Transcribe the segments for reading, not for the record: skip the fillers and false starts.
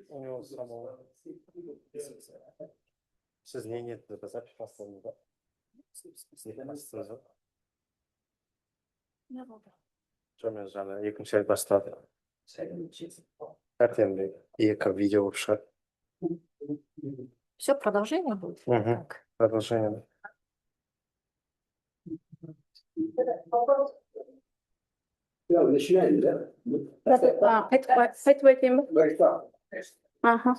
У него самого. Сіз не ниетті запись бастадыңыз ба? Не болды? Жоқ, мен жаңа екінші рет бастадым. Ертеңде екі видео болып шығады. Все, продолжение будет? Так. Продолжение. Қайтып айтайын ба? Аха.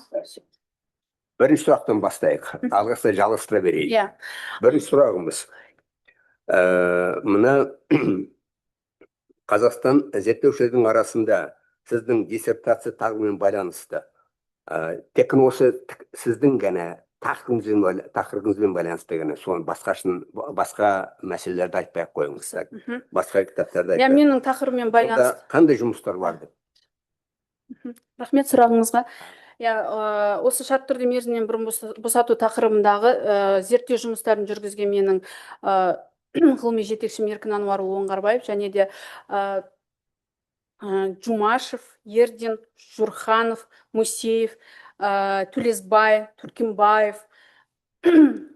Бірінші сұрақтан бастайық. Алғашқы жалғастыра берейік. Иә. Бірінші сұрағымыз. Мына Қазақстан зерттеушілердің арасында сіздің диссертация тақырыбымен байланысты. Тек осы сіздің ғана тақырыбыңызбен байланысты ғана соны басқа мәселелерді айтпай-ақ қойыңыз. Басқа кітаптарды айтпай. Иә, менің тақырыбыммен байланысты. Қандай жұмыстар барды? Рахмет сұрағыңызға. Осы шарт түрде мерзімнен бұрын босату тақырыбындағы зерттеу жұмыстарын жүргізген менің ғылыми жетекшім Еркін Ануарұлы Оңғарбаев және де Жумашев, Ердин, Журханов, Мусеев, Төлесбай, Туркинбаев,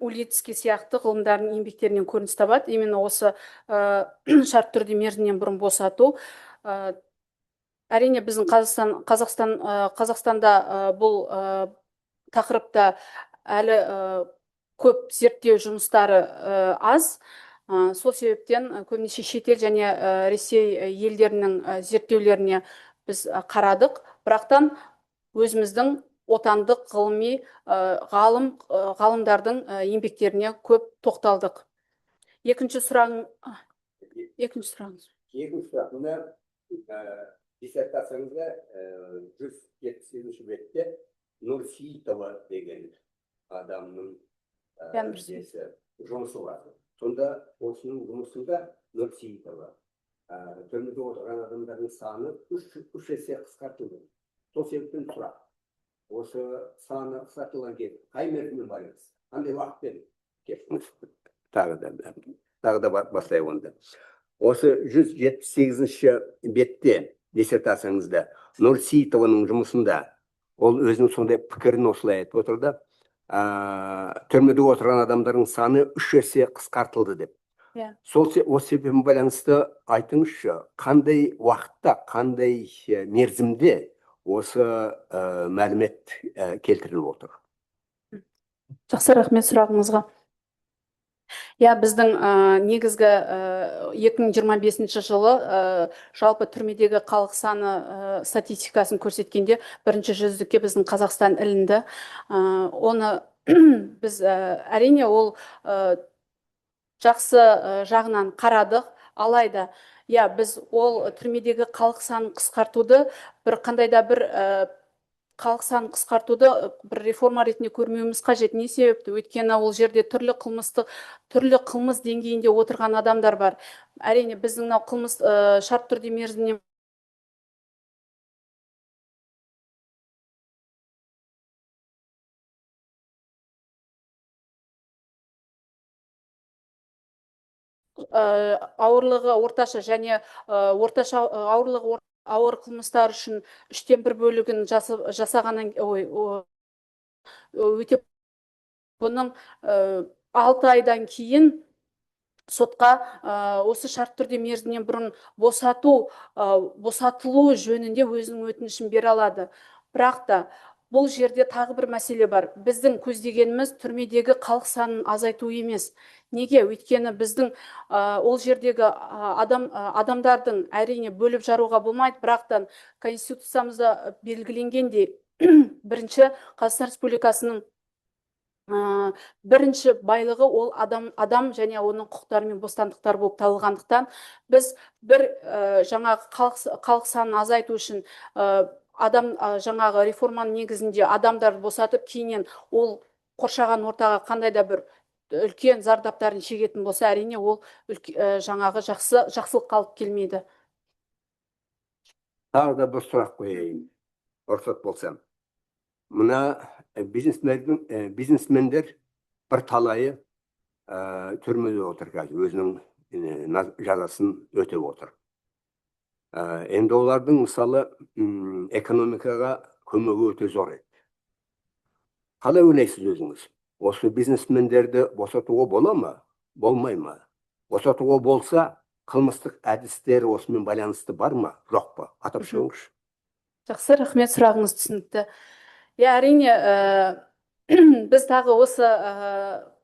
Улицкий сияқты ғылымдардың еңбектерінен көрініс табады. Именно осы шарт түрде мерзімнен бұрын босату. Әрине біздің Қазақстанда бұл тақырыпта әлі көп зерттеу жұмыстары аз. Сол себептен көбінесе шетел және Ресей елдерінің зерттеулеріне біз қарадық. Бірақтан өзіміздің отандық ғалымдардың еңбектеріне көп тоқталдық. Екінші сұрағыңыз. Диссертацияңызда 178-ші бетте Нұрсейітова деген адамның жұмысы бар. Сонда осының жұмысында Нұрсейітова түрмеде отырған адамдардың саны 3 есе қысқартылды. Сол себептен сұрақ. Осы саны қысқартылған кезде қай мерзіммен байланысты? Қандай уақытпен? Тағы да бастайық онда. Осы 178-ші бетте диссертацияңызда Нұрсейітованың жұмысында ол өзінің сондай пікірін осылай айтып отырды. Түрмеде отырған адамдардың саны 3 есе қысқартылды деп. Осы себебін байланысты айтыңызшы, қандай уақытта, қандай мерзімде осы мәлімет келтіріліп отыр? Жақсы, рахмет сұрағыңызға. Біздің негізгі 2025 жылы жалпы түрмедегі халық саны статистикасын көрсеткенде бірінші жүздікке біздің Қазақстан ілінді. Оны біз әрине ол жақсы жағынан қарадық, алайда біз ол түрмедегі халық санын қысқартуды бір қандайда бір халық санын қысқартуды бір реформа ретінде көрмеуіміз қажет. Не себепті? Өйткені ол жерде түрлі қылмыс деңгейінде отырған адамдар бар. Әрине біздің қылмыс шарт түрде мерзімнен ауырлығы орташа және орташа ауырлығы ауыр қылмыстар үшін 1/3 бөлігін жасағаннан өтеп, бұның 6 айдан кейін сотқа осы шарт түрде мерзімнен бұрын босатылу жөнінде өзінің өтінішін бере алады. Бірақ та бұл жерде тағы бір мәселе бар. Біздің көздегеніміз түрмедегі халық санын азайту емес. Неге? Өйткені біздің ол жердегі адамдардың әрине бөліп жаруға болмайды, бірақтан Конституциямызда белгіленгендей бірінші Қазақстан Республикасының бірінші байлығы ол адам және оның құқықтары мен бостандықтары болып табылғандықтан біз бір жаңағы халық санын азайту үшін жаңағы реформаның негізінде адамдарды босатып, кейіннен ол қоршаған ортаға қандай да бір үлкен зардаптарын шегетін болса, әрине ол жаңағы жақсылық қалып келмейді. Тағы да бір сұрақ қояйын, рұқсат болса. Мына бизнесмендер бір талайы түрмеде отыр қазір, өзінің жазасын өтеп отыр. Енді олардың мысалы экономикаға көмегі өте зор еді. Қалай ойлайсыз өзіңіз? Осы бизнесмендерді босатуға бола ма? Болмай ма? Босатуға болса, қылмыстық әдістері осымен байланысты бар ма? Жоқ па? Атап шығыңызшы. Жақсы, рахмет, сұрағыңыз түсінікті. Әрине, біз тағы осы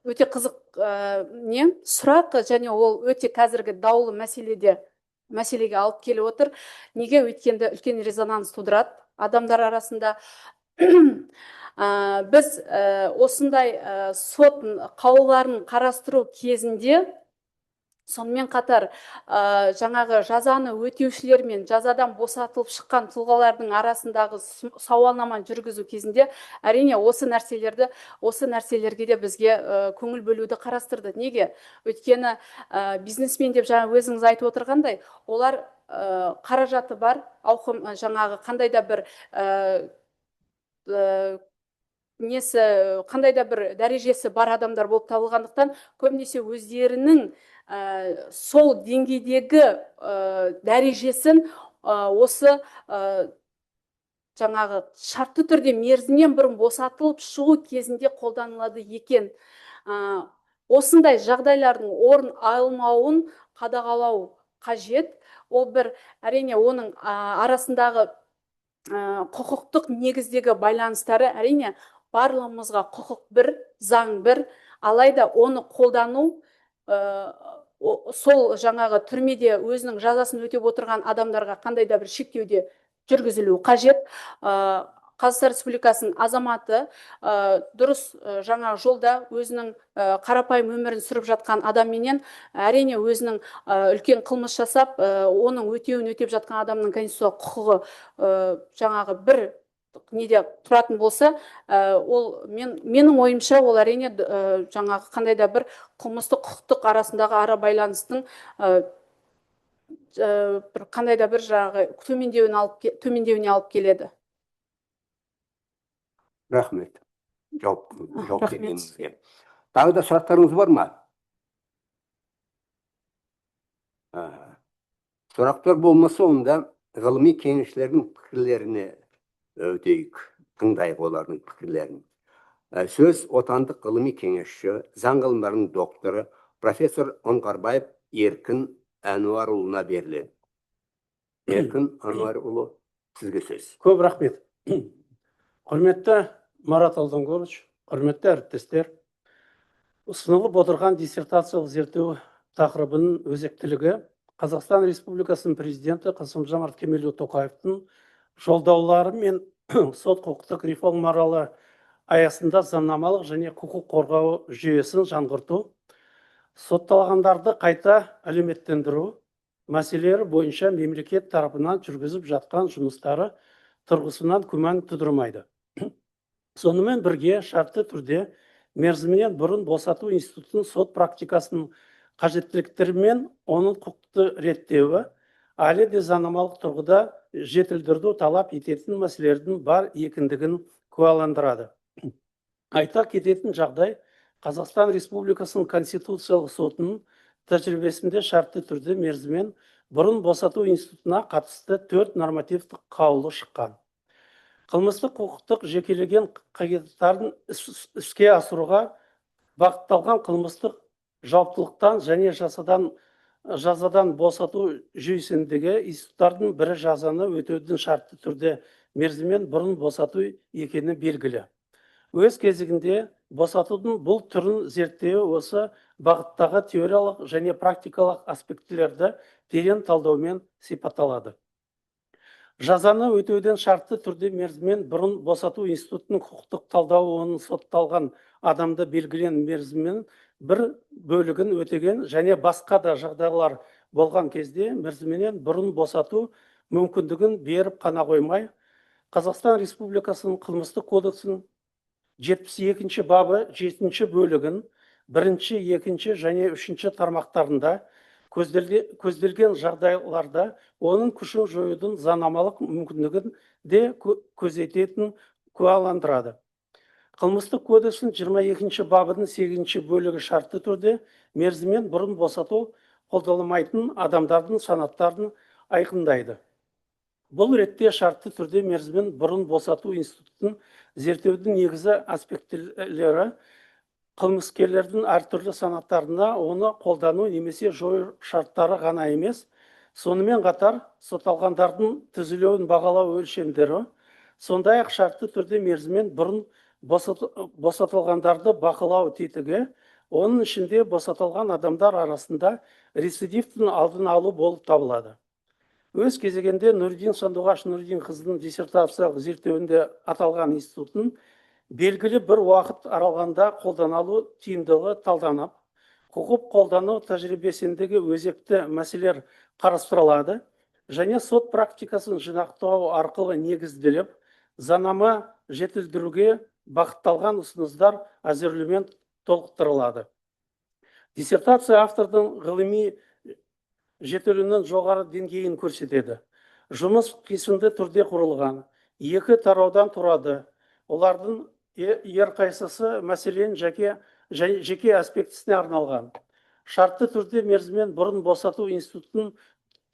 өте қызық сұрақ, және ол өте қазіргі даулы мәселеге алып келіп отыр. Неге? Өйткенде үлкен резонанс тудырады адамдар арасында. Біз осындай сот қаулыларын қарастыру кезінде, сонымен қатар жаңағы жазаны өтеушілер мен жазадан босатылып шыққан тұлғалардың арасындағы сауалнама жүргізу кезінде әрине осы нәрселерге де бізге көңіл бөлуді қарастырды. Неге? Өйткені бизнесмен деп жаңа өзіңіз айтып отырғандай, олар қаражаты бар, ауқым жаңағы қандай да бір қандай да бір дәрежесі бар адамдар болып табылғандықтан, көбінесе өздерінің сол деңгейдегі дәрежесін осы жаңағы шартты түрде мерзімнен бұрын босатылып шығу кезінде қолданылады екен. Осындай жағдайлардың орын алмауын қадағалау қажет. Ол бір, әрине, оның арасындағы құқықтық негіздегі байланыстары, әрине, барлығымызға құқық бір, заң бір, алайда оны қолдану сол жаңағы түрмеде өзінің жазасын өтеп отырған адамдарға қандай да бір шектеуде жүргізілуі қажет. Қазақстан Республикасының азаматы дұрыс жаңа жолда өзінің қарапайым өмірін сүріп жатқан адамменен әрине өзінің үлкен қылмыс жасап, оның өтеуін өтеп жатқан адамның конституциялық құқығы жаңағы бір неде тұратын болса, ол менің ойымша ол әрине жаңағы қандай да бір қылмыстық құқықтық арасындағы ара байланыстың қандай да бір жаңағы төмендеуіне алып келеді. Рахмет. Жауап бергеніңізге. Тағы да сұрақтарыңыз бар ма? Сұрақтар болмаса, онда ғылыми кеңесшілердің пікірлеріне өтейік, тыңдайық олардың пікірлерін. Сөз отандық ғылыми кеңесші, заң ғылымдарының докторы, профессор Оңғарбаев Еркін Әнуарұлына беріледі. Еркін Әнуарұлы, сізге сөз. Көп рахмет. Құрметті Марат Алдоңғарович, құрметті әріптестер, ұсынылып отырған диссертациялық зерттеу тақырыбының өзектілігі Қазақстан Республикасының президенті Қасым-Жомарт Кемелұлы Тоқаевтың жолдаулары мен сот құқықтық реформалары аясында заңнамалық және құқық қорғау жүйесін жаңғырту, сотталғандарды қайта әлеуметтендіру мәселелері бойынша мемлекет тарапынан жүргізіп жатқан жұмыстары тұрғысынан күмән тудырмайды. Сонымен бірге шартты түрде мерзімінен бұрын босату институтының сот практикасының қажеттіліктері мен оның құқықты реттеуі әлі де заңнамалық тұрғыда жетілдіруді талап ететін мәселелердің бар екендігін куәландырады. Айта кететін жағдай, Қазақстан Республикасының Конституциялық сотының тәжірибесінде шартты түрде мерзімінен бұрын босату институтына қатысты 4 нормативтік қаулы шыққан. Қылмыстық құқықтық жекелеген қағидаттарын іске асыруға бағытталған қылмыстық жауаптылықтан және жазадан босату жүйесіндегі институттардың бірі жазаны өтеудің шартты түрде мерзімінен бұрын босату екені белгілі. Өз кезегінде босатудың бұл түрін зерттеу осы бағыттағы теориялық және практикалық аспектілерді терең талдаумен сипатталады. Жазаны өтеуден шартты түрде мерзімінен бұрын босату институтының құқықтық талдауы оның сотталған адамды белгіленген мерзімнен бір бөлігін өтеген және басқа да жағдайлар болған кезде мерзімінен бұрын босату мүмкіндігін беріп қана қоймай, Қазақстан Республикасының қылмыстық кодексінің 72 бабы 7 бөлігін 1, 2 және 3 тармақтарында көзделген жағдайларда оның күшін жоюдың заңнамалық мүмкіндігін де көзететін куәландырады. Қылмыстық кодекстің 22 бабының 8 бөлігі шартты түрде мерзімінен бұрын босату қолданылмайтын адамдардың санаттарын айқындайды. Бұл ретте шартты түрде мерзімін бұрын босату институтын зерттеудің негізі аспектілері қылмыскерлердің әртүрлі санаттарына оны қолдану немесе жою шарттары ғана емес, сонымен қатар сотталғандардың түзілуін бағалау өлшемдері, сондай-ақ шартты түрде мерзімін бұрын босатылғандарды бақылау тетігі, оның ішінде босатылған адамдар арасында рецидивтің алдын алу болып табылады. Өз кезегінде Нұрдин Сандуғаш Нұрдинқызының диссертациялық зерттеуінде аталған институттың белгілі бір уақыт аралығында қолданылу тиімділігі талданып, құқық қолдану тәжірибесіндегі өзекті мәселелер қарастырылады және сот практикасын жинақтау арқылы негізделіп, заңнама жетілдіруге бағытталған ұсыныстар әзірлеумен толықтырылады. Диссертация автордың ғылыми жетілуінің жоғары деңгейін көрсетеді. Жұмыс кесімді түрде құрылған, екі тараудан тұрады. Олардың әрқайсысы мәселенің жеке аспектісіне арналған. Шартты түрде мерзімін бұрын босату институттың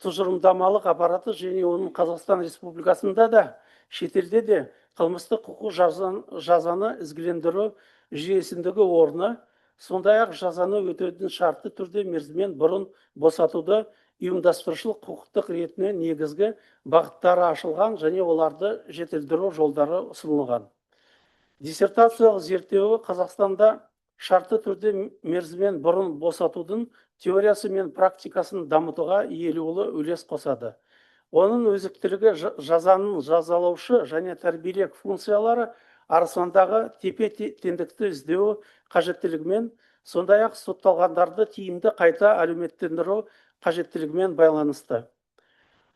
тұжырымдамалық аппараты және оның Қазақстан Республикасында да, шетелде де қылмыстық құқық жазаны ізгілендіру жүйесіндегі орны, сондай-ақ жазаны өтеудің шартты түрде мерзімін бұрын босатуды ұйымдастырушылық құқықтық ретіне негізгі бағыттары ашылған және оларды жетілдіру жолдары ұсынылған. Диссертациялық зерттеуі Қазақстанда шартты түрде мерзімін бұрын босатудың теориясы мен практикасын дамытуға елеулі үлес қосады. Оның өзектілігі жазаның жазалаушы және тәрбиелік функциялары арасындағы тепе-теңдікті іздеу қажеттілігімен, сондай-ақ сотталғандарды тиімді қайта әлеуметтендіру қажеттілігімен байланысты.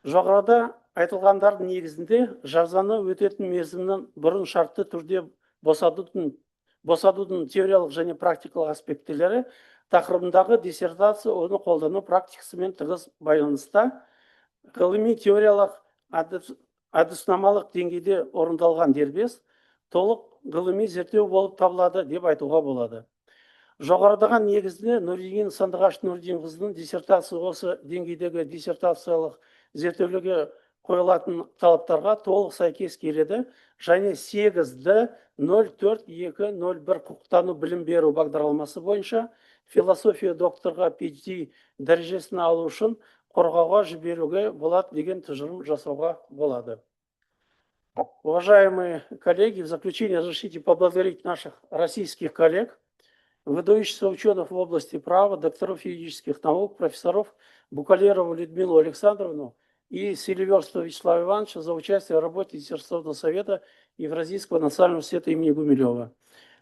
Жоғарыда айтылғандардың негізінде жазаны өтетін мерзімнің бұрын шартты түрде босатудың теориялық және практикалық аспектілері тақырыбындағы диссертация оны қолдану практикасымен тығыз байланыста, ғылыми теориялық әдіснамалық деңгейде орындалған дербес, толық ғылыми зерттеу болып табылады деп айтуға болады. Жоғарыдаған негізінде Нұрдин Сандуғаш Нұрдинқызының диссертация осы деңгейдегі диссертациялық зерттеулерге қойылатын талаптарға толық сәйкес келеді және 8-ді 04-2-01 құқықтану білім беру бағдарламасы бойынша философия докторға PhD дәрежесін алу үшін қорғауға жіберуге болады деген тұжырым жасауға болады. Уважаемые коллеги, в заключение разрешите поблагодарить наших российских коллег, выдающихся ученых в области права, докторов юридических наук, профессоров Букалерову Людмилу Александровну и Селиверстова Вячеслава Ивановича за участие в работе Диссертационного совета Евразийского национального университета имени Гумилева.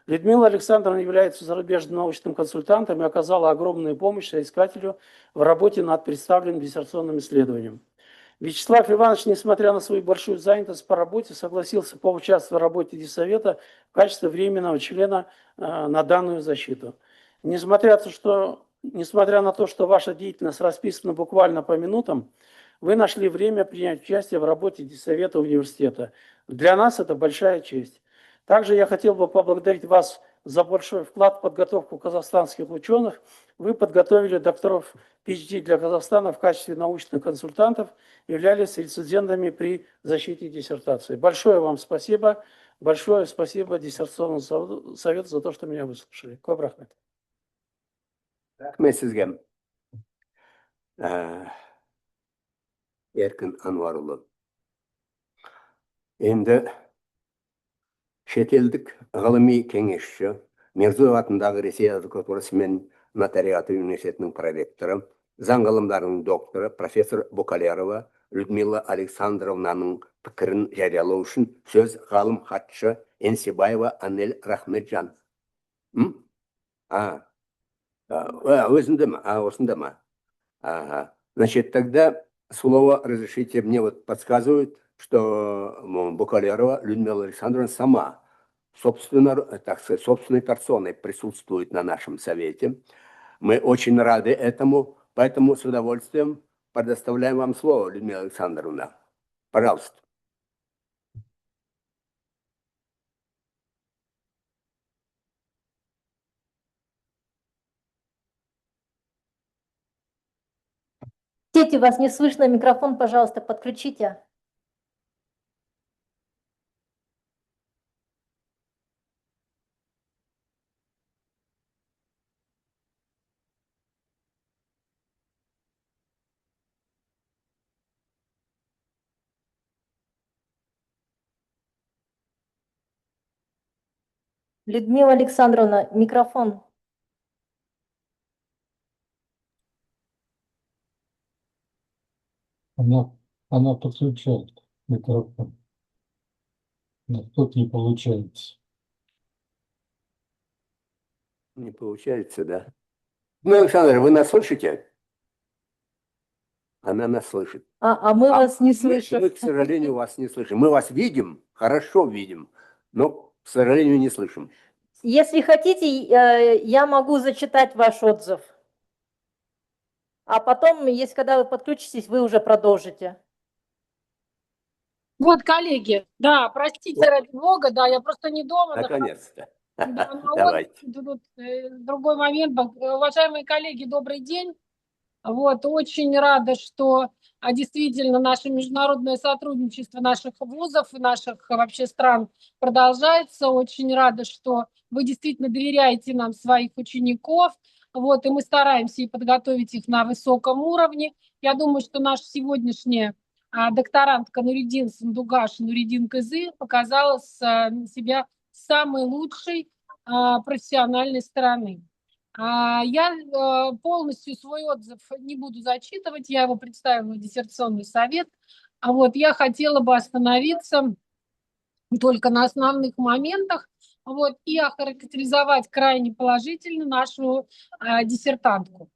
Людмила Александровна является зарубежным научным консультантом и оказала огромную помощь соискателю в работе над представленным диссертационным исследованием. Вячеслав Иванович, несмотря на свою большую занятость по работе, согласился поучаствовать в работе диссовета в качестве временного члена на данную защиту. Несмотря на то, что ваша деятельность расписана буквально по минутам, вы нашли время принять участие в работе диссовета университета. Для нас это большая честь. Также я хотел бы поблагодарить вас за большой вклад в подготовку казахстанских ученых. Вы подготовили докторов PhD для Казахстана в качестве научных консультантов, являлись рецензентами при защите диссертации. Большое вам спасибо. Большое спасибо Диссертационному совету за то, что меня выслушали. Көп рахмет. Рахмет сізге. Еркін Ануарұлы. Енді шетелдік ғылыми кеңесші, Мерзоев атындағы Ресей адвокатурасы мен нотариаты университетінің проректоры, заң ғылымдарының докторы, профессор Букалерова Людмила Александровнаның пікірін жариялау үшін сөз ғалым хатшы Энсебаева Анель Рахметжан. Өзінде ма? Осында ма? Значит, тогда слово разрешите, мне вот подсказывают, что Букалерова Людмила Александровна сама собственной персоной присутствует на нашем совете. Мы очень рады этому, поэтому с удовольствием предоставляем вам слово, Людмила Александровна. Пожалуйста. Сети, вас не слышно, микрофон, пожалуйста, подключите. Людмила Александровна, микрофон. Она подключает микрофон. Но тут не получается. Не получается, да? Ну, Александр, вы нас слышите? Она нас слышит. А мы вас не слышим. Мы, к сожалению, вас не слышим. Мы вас видим, хорошо видим, но, к сожалению, не слышим. Если хотите, я могу зачитать ваш отзыв. А потом, если когда вы подключитесь, вы уже продолжите. Вот, коллеги, да, простите, ради бога, да, я просто не дома. Наконец-то. Да, ну Давайте. вот тут, другой момент. Уважаемые коллеги, добрый день. Вот, очень рада, что действительно наше международное сотрудничество наших вузов и наших вообще стран продолжается. Очень рада, что вы действительно доверяете нам своих учеников. Вот, и мы стараемся и подготовить их на высоком уровне. Я думаю, что наша сегодняшняя докторантка Нуридин Сандугаш, Нуридин Кызы показала себя с самой лучшей профессиональной стороны. Я полностью свой отзыв не буду зачитывать, я его представила в диссертационный совет. Вот, я хотела бы остановиться только на основных моментах, вот, и охарактеризовать крайне положительно нашу диссертантку.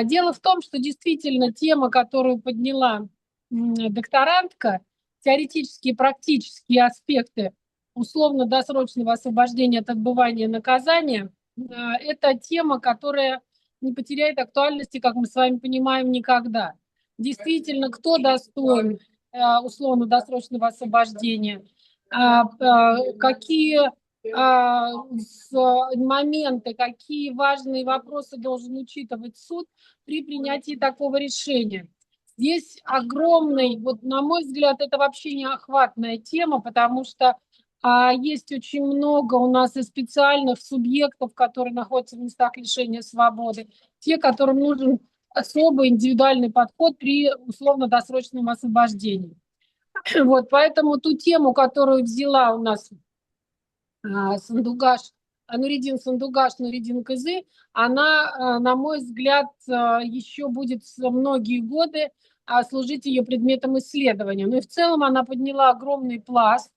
Дело в том, что действительно тема, которую подняла докторантка, теоретические и практические аспекты условно-досрочного освобождения от отбывания наказания, это тема, которая не потеряет актуальности, как мы с вами понимаем, никогда. Действительно, кто достоин условно-досрочного освобождения, какие моменты, какие важные вопросы должен учитывать суд при принятии такого решения. Здесь огромный, вот на мой взгляд, это вообще неохватная тема, потому что есть очень много у нас и специальных субъектов, которые находятся в местах лишения свободы, те, которым нужен особый индивидуальный подход при условно-досрочном освобождении. Вот, поэтому ту тему, которую взяла у нас Сандугаш, Нуридин Сандугаш, Нуридин Кызы, она, на мой взгляд, еще будет многие годы служить ее предметом исследования. Ну и в целом она подняла огромный пласт.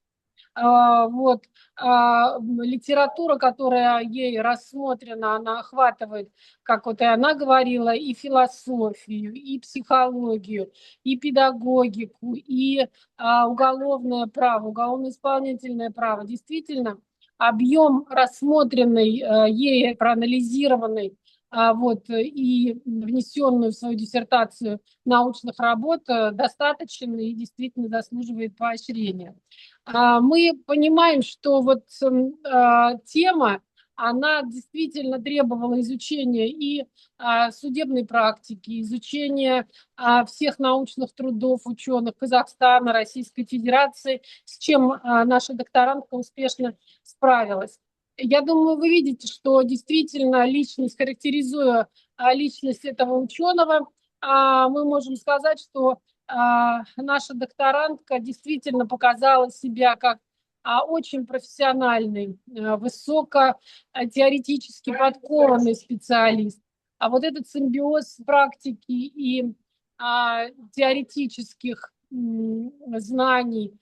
Вот, литература, которая ей рассмотрена, она охватывает, как вот и она говорила, и философию, и психологию, и педагогику, и уголовное право, уголовно-исполнительное право. Действительно, объем рассмотренный, ей проанализированный, вот, и внесенную в свою диссертацию научных работ достаточен и действительно заслуживает поощрения. Мы понимаем, что вот тема, она действительно требовала изучения и судебной практики, изучения всех научных трудов ученых Казахстана, Российской Федерации, с чем наша докторантка успешно справилась. Я думаю, вы видите, что действительно личность, характеризуя личность этого ученого, мы можем сказать, что наша докторантка действительно показала себя как очень профессиональный, высокотеоретически подкованный специалист. А вот этот симбиоз практики и теоретических знаний,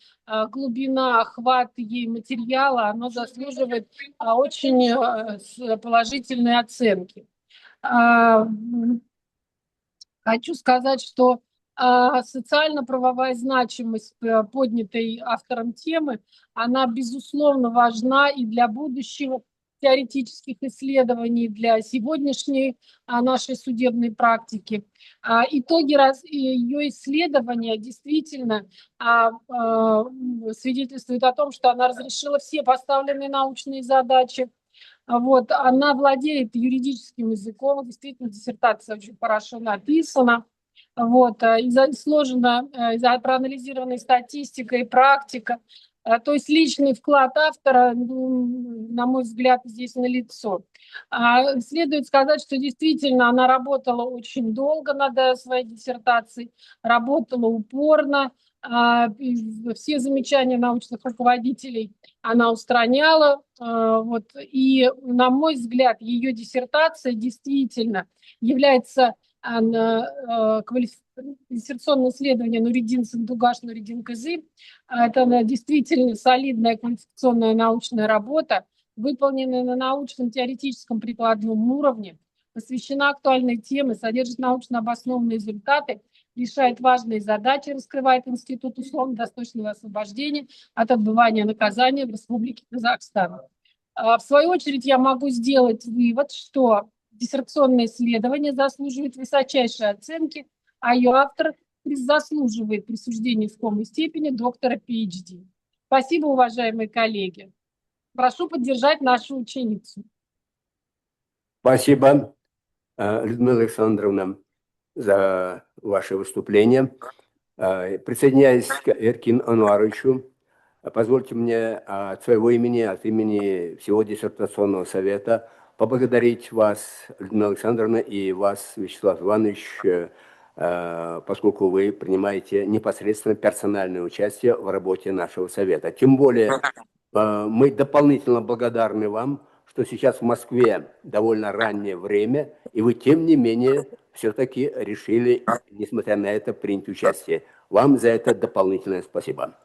глубина охвата ей материала, оно заслуживает очень положительной оценки. Хочу сказать, что социально-правовая значимость поднятой автором темы, она, безусловно, важна и для будущего теоретических исследований, для сегодняшней нашей судебной практики. Итоги ее исследования действительно свидетельствуют о том, что она разрешила все поставленные научные задачи. Вот, она владеет юридическим языком, действительно, диссертация очень хорошо написана. Вот, изложена, проанализирована статистика и практика. То есть личный вклад автора, на мой взгляд, здесь налицо. Следует сказать, что действительно она работала очень долго над своей диссертацией, работала упорно, все замечания научных руководителей она устраняла. Вот, и, на мой взгляд, ее диссертация действительно является диссертационное исследование Нуридин Сандугаш, Нуридин Кызы. Это действительно солидная квалификационная научная работа, выполненная на научном теоретическом прикладном уровне, посвящена актуальной теме, содержит научно обоснованные результаты, решает важные задачи, раскрывает институт условно-досрочного освобождения от отбывания наказания в Республике Казахстан. В свою очередь я могу сделать вывод, что диссертационное исследование заслуживает высочайшей оценки, а ее автор заслуживает присуждения в полной степени доктора PhD. Спасибо, уважаемые коллеги. Прошу поддержать нашу ученицу. Спасибо, Людмила Александровна, за ваше выступление. Присоединяюсь к Эркину Ануаровичу. Позвольте мне от своего имени, от имени всего диссертационного совета поблагодарить вас, Людмила Александровна, и вас, Вячеслав Иванович, поскольку вы принимаете непосредственно персональное участие в работе нашего совета. Тем более мы дополнительно благодарны вам, что сейчас в Москве довольно раннее время, и вы, тем не менее, все-таки решили, несмотря на это, принять участие. Вам за это дополнительное спасибо.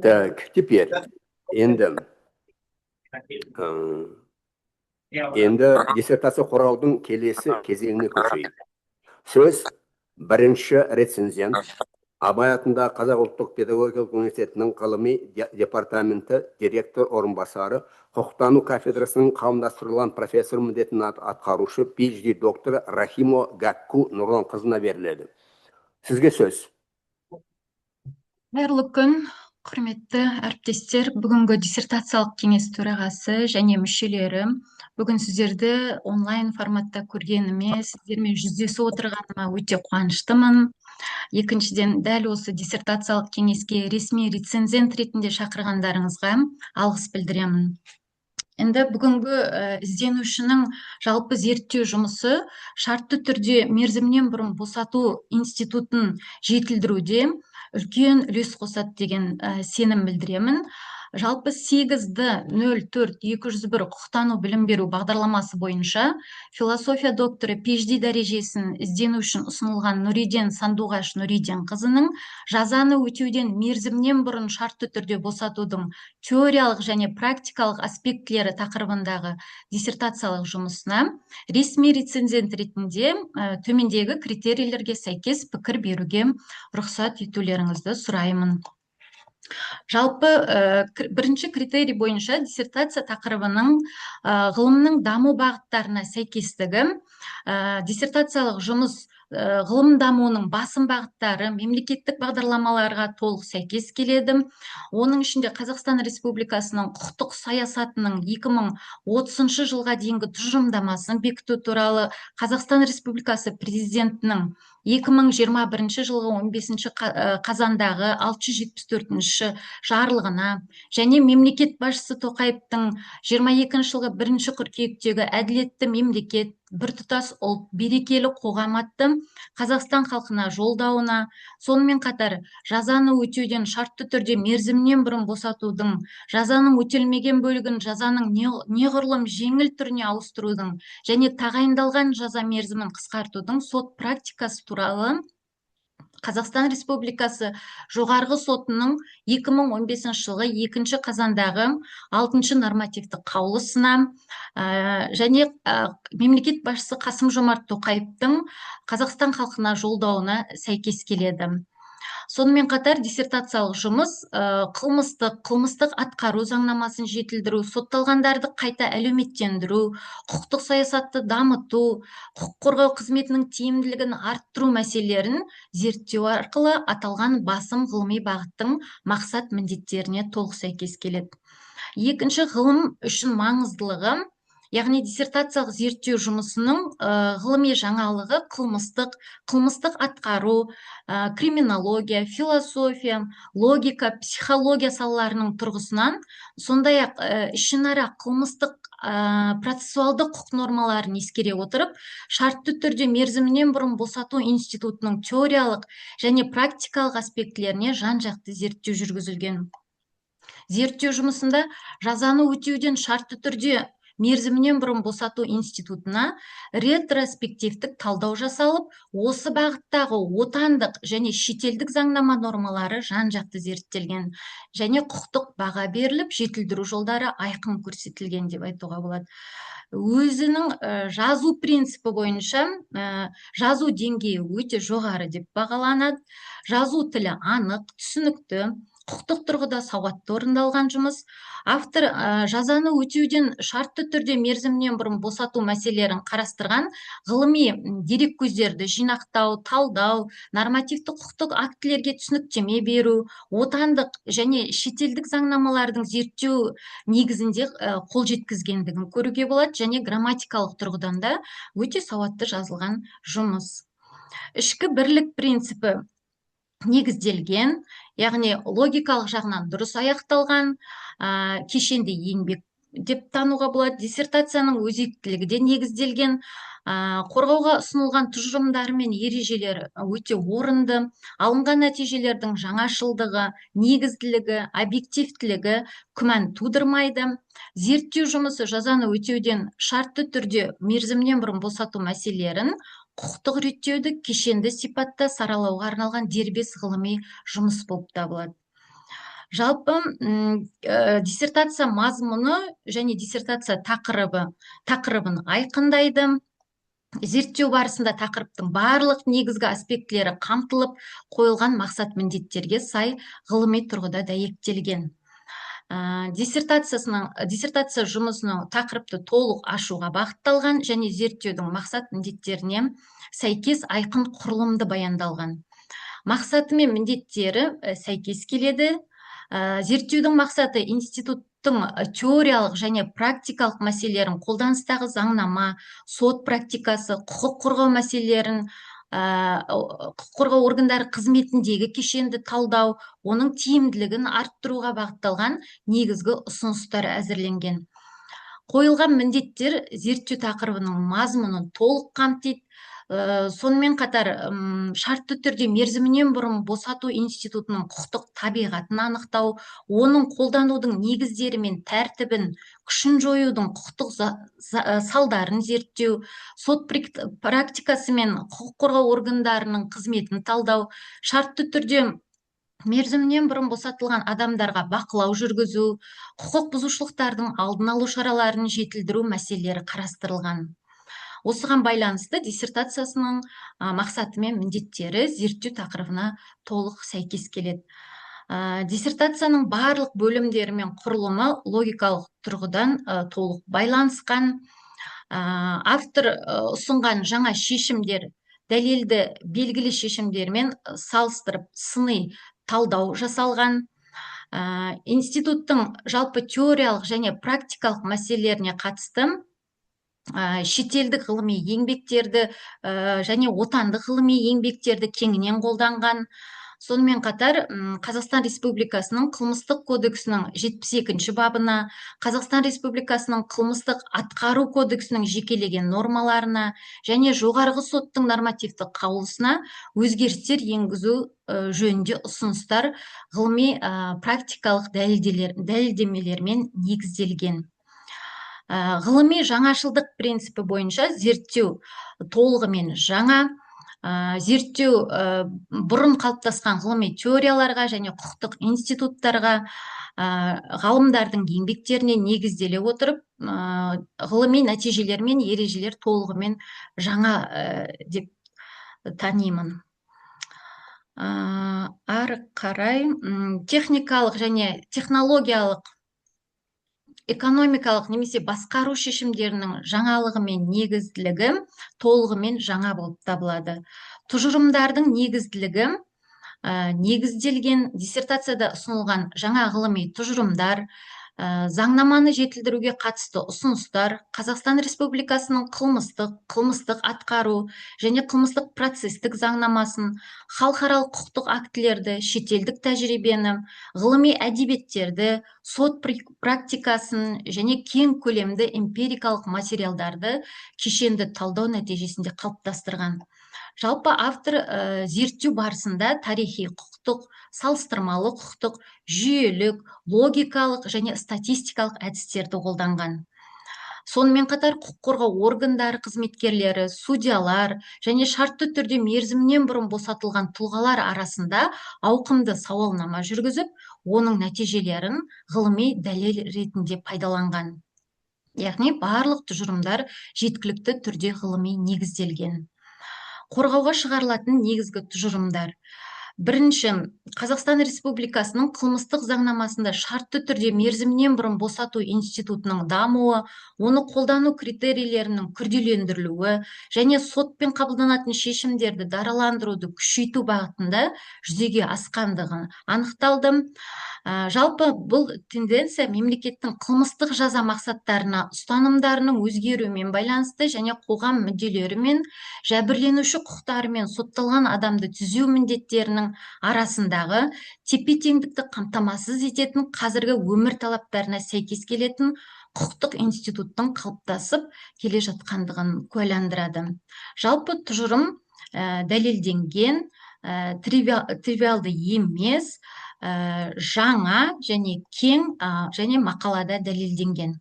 Так, теперь, енді диссертация қорғаудың келесі кезеңіне көшейік. Сөз бірінші рецензент, Абай атындағы Қазақ ұлттық педагогикалық университетінің ғылыми департаменті директор орынбасары, құқықтану кафедрасының қауымдастырылған профессор міндетін атқарушы PhD докторы Рахимо Гакку Нұрлан қызына беріледі. Сізге сөз. Қайырлы күн, құрметті әріптестер, бүгінгі диссертациялық кеңес төрағасы және мүшелері, бүгін сіздерді онлайн форматта көргеніме, сіздермен жүздесіп отырғаныма өте қуаныштымын. Екіншіден, дәл осы диссертациялық кеңеске ресми рецензент ретінде шақырғандарыңызға алғыс білдіремін. Енді бүгінгі ізденушінің жалпы зерттеу жұмысы шартты түрде мерзімнен бұрын босату институтын жетілдіруде үлкен үлес қосады деген сенім білдіремін. Жалпы 8-04-201 құқықтану білім беру бағдарламасы бойынша философия докторы PhD дәрежесін іздену үшін ұсынылған Нуриден Сандуғаш Нуриден қызының жазаны өтеуден мерзімнен бұрын шартты түрде босатудың теориялық және практикалық аспектілері тақырыбындағы диссертациялық жұмысына ресми рецензент ретінде төмендегі критерийлерге сәйкес пікір беруге рұқсат етулеріңізді сұраймын. Жалпы бірінші критерий бойынша диссертация тақырыбының ғылымның даму бағыттарына сәйкестігі, диссертациялық жұмыс ғылым дамуының басым бағыттары мемлекеттік бағдарламаларға толық сәйкес келеді. Оның ішінде Қазақстан Республикасының құқықтық саясатының 2030 жылға дейінгі тұжырымдамасын бекіту туралы Қазақстан Республикасы президентінің 2021 жылғы 15 қазандағы 674 жарлығына және мемлекет басшысы Тоқаевтың 22 жылғы 1 қыркүйектегі әділетті мемлекет, біртұтас ұлт, берекелі қоғам атты Қазақстан халқына жолдауына, сонымен қатар жазаны өтеуден шартты түрде мерзімнен бұрын босатудың, жазаның өтелмеген бөлігін жазаның неғұрлым жеңіл түріне ауыстырудың және тағайындалған жаза мерзімін қысқартудың сот практикасы туралы Қазақстан Республикасы жоғарғы сотының 2015 жылғы 2 қазандағы 6 нормативті қаулысына және мемлекет басшысы Қасым-Жомарт Тоқаевтың Қазақстан халқына жолдауына сәйкес келеді. Сонымен қатар диссертациялық жұмыс қылмыстық атқару заңнамасын жетілдіру, сотталғандарды қайта әлеуметтендіру, құқықтық саясатты дамыту, құқық қорғау қызметінің тиімділігін арттыру мәселелерін зерттеу арқылы аталған басым ғылыми бағыттың мақсат міндеттеріне толық сәйкес келеді. Екінші, ғылым үшін маңыздылығы яғни диссертациялық зерттеу жұмысының ғылыми жаңалығы қылмыстық атқару, криминология, философия, логика, психология салаларының тұрғысынан, сондай-ақ ішінара қылмыстық процессуалды құқық нормаларын ескере отырып, шартты түрде мерзімінен бұрын босату институтының теориялық және практикалық аспектілеріне жан-жақты зерттеу жүргізілген. Зерттеу жұмысында жазаны өтеуден шартты түрде мерзімінен бұрын босату институтына ретроспективтік талдау жасалып, осы бағыттағы отандық және шетелдік заңнама нормалары жан-жақты зерттелген және құқықтық баға беріліп, жетілдіру жолдары айқын көрсетілген деп айтуға болады. Өзінің жазу принципі бойынша жазу деңгейі өте жоғары деп бағаланады. Жазу тілі анық, түсінікті, құқықтық тұрғыда сауатты орындалған жұмыс. Автор жазаны өтеуден шартты түрде мерзімнен бұрын босату мәселелерін қарастырған ғылыми дерек көздерді жинақтау, талдау, нормативті құқықтық актілерге түсініктеме беру, отандық және шетелдік заңнамалардың зерттеу негізінде қол жеткізгендігін көруге болады, және грамматикалық тұрғыдан да өте сауатты жазылған жұмыс. Ішкі бірлік принципі негізделген, яғни логикалық жағынан дұрыс аяқталған, кешенді еңбек деп тануға болады. Диссертацияның өзектілігі де негізделген, қорғауға ұсынылған тұжырымдары мен ережелері өте орынды, алынған нәтижелердің жаңашылдығы, негізділігі, объективтілігі күмән тудырмайды. Зерттеу жұмысы жазаны өтеуден шартты түрде мерзімнен бұрын босату мәселелерін құқықтық реттеуді кешенді сипатта саралауға арналған дербес ғылыми жұмыс болып табылады. Жалпы диссертация мазмұны және диссертация тақырыбын айқындайды. Зерттеу барысында тақырыптың барлық негізгі аспектілері қамтылып, қойылған мақсат міндеттерге сай ғылыми тұрғыда дәйектелген. Диссертация жұмысының тақырыпты толық ашуға бағытталған және зерттеудің мақсат міндеттеріне сәйкес айқын құрылымды баяндалған. Мақсаты мен міндеттері сәйкес келеді. Зерттеудің мақсаты институттың теориялық және практикалық мәселелерін, қолданыстағы заңнама, сот практикасы, құқық қорғау мәселелерін, құқық қорғау органдары қызметіндегі кешенді талдау, оның тиімділігін арттыруға бағытталған негізгі ұсыныстар әзірленген. Қойылған міндеттер зерттеу тақырыбының мазмұнын толық қамтиды. Сонымен қатар шартты түрде мерзімінен бұрын босату институтының құқықтық табиғатын анықтау, оның қолданудың негіздері мен тәртібін, күшін жоюдың құқықтық салдарын зерттеу, сот практикасы мен құқық қорғау органдарының қызметін талдау, шартты түрде мерзімінен бұрын босатылған адамдарға бақылау жүргізу, құқық бұзушылықтардың алдын алу шараларын жетілдіру мәселелері қарастырылған. Осыған байланысты диссертациясының мақсаты мен міндеттері зерттеу тақырыбына толық сәйкес келеді. Диссертацияның барлық бөлімдері мен құрылымы логикалық тұрғыдан толық байланысқан. Автор ұсынған жаңа шешімдер дәлелді белгілі шешімдермен салыстырып сыни талдау жасалған. Институттың жалпы теориялық және практикалық мәселелеріне қатысты шетелдік ғылыми еңбектерді және отандық ғылыми еңбектерді кеңінен қолданған. Сонымен қатар Қазақстан Республикасының қылмыстық кодексінің 72-ші бабына, Қазақстан Республикасының қылмыстық атқару кодексінің жекелеген нормаларына және жоғарғы соттың нормативті қаулысына өзгерістер енгізу жөнінде ұсыныстар ғылыми практикалық дәлелдемелермен негізделген. Ғылыми жаңашылдық принципі бойынша зерттеу толығымен жаңа, зерттеу бұрын қалыптасқан ғылыми теорияларға және құқықтық институттарға, ғалымдардың еңбектеріне негізделе отырып, ғылыми нәтижелер мен ережелер толығымен жаңа деп танимын. Ары қарай техникалық және технологиялық экономикалық немесе басқару шешімдерінің жаңалығы мен негізділігі толығымен жаңа болып табылады. Тұжырымдардың негізділігі негізделген, диссертацияда ұсынылған жаңа ғылыми тұжырымдар, заңнаманы жетілдіруге қатысты ұсыныстар Қазақстан Республикасының қылмыстық атқару және қылмыстық процестік заңнамасын, халықаралық құқықтық актілерді, шетелдік тәжірибені, ғылыми әдебиеттерді, сот практикасын және кең көлемді эмпирикалық материалдарды кешенді талдау нәтижесінде қалыптастырған. Жалпы автор зерттеу барысында тарихи құқықтық, салыстырмалы құқықтық, жүйелік, логикалық және статистикалық әдістерді қолданған. Сонымен қатар құқық қорғау органдары қызметкерлері, судьялар және шартты түрде мерзімнен бұрын босатылған тұлғалар арасында ауқымды сауалнама жүргізіп, оның нәтижелерін ғылыми дәлел ретінде пайдаланған. Яғни барлық тұжырымдар жеткілікті түрде ғылыми негізделген. Қорғауға шығарылатын негізгі тұжырымдар. Бірінші, Қазақстан Республикасының қылмыстық заңнамасында шартты түрде мерзімнен бұрын босату институтының дамуы, оны қолдану критерийлерінің күрделендірілуі және сотпен қабылданатын шешімдерді дараландыруды күшейту бағытында жүзеге асқандығы анықталды. Жалпы бұл тенденция мемлекеттің қылмыстық жаза мақсаттарына ұстанымдарының өзгеруімен байланысты және қоғам мүдделері мен жәбірленуші құқықтары мен сотталған адамды түзеу міндеттерінің арасындағы тепе-теңдікті қамтамасыз ететін қазіргі өмір талаптарына сәйкес келетін құқықтық институттың қалыптасып келе жатқандығын куәландырады. Жалпы тұжырым дәлелденген, тривиалды емес, жаңа және кең және мақалада дәлелденген.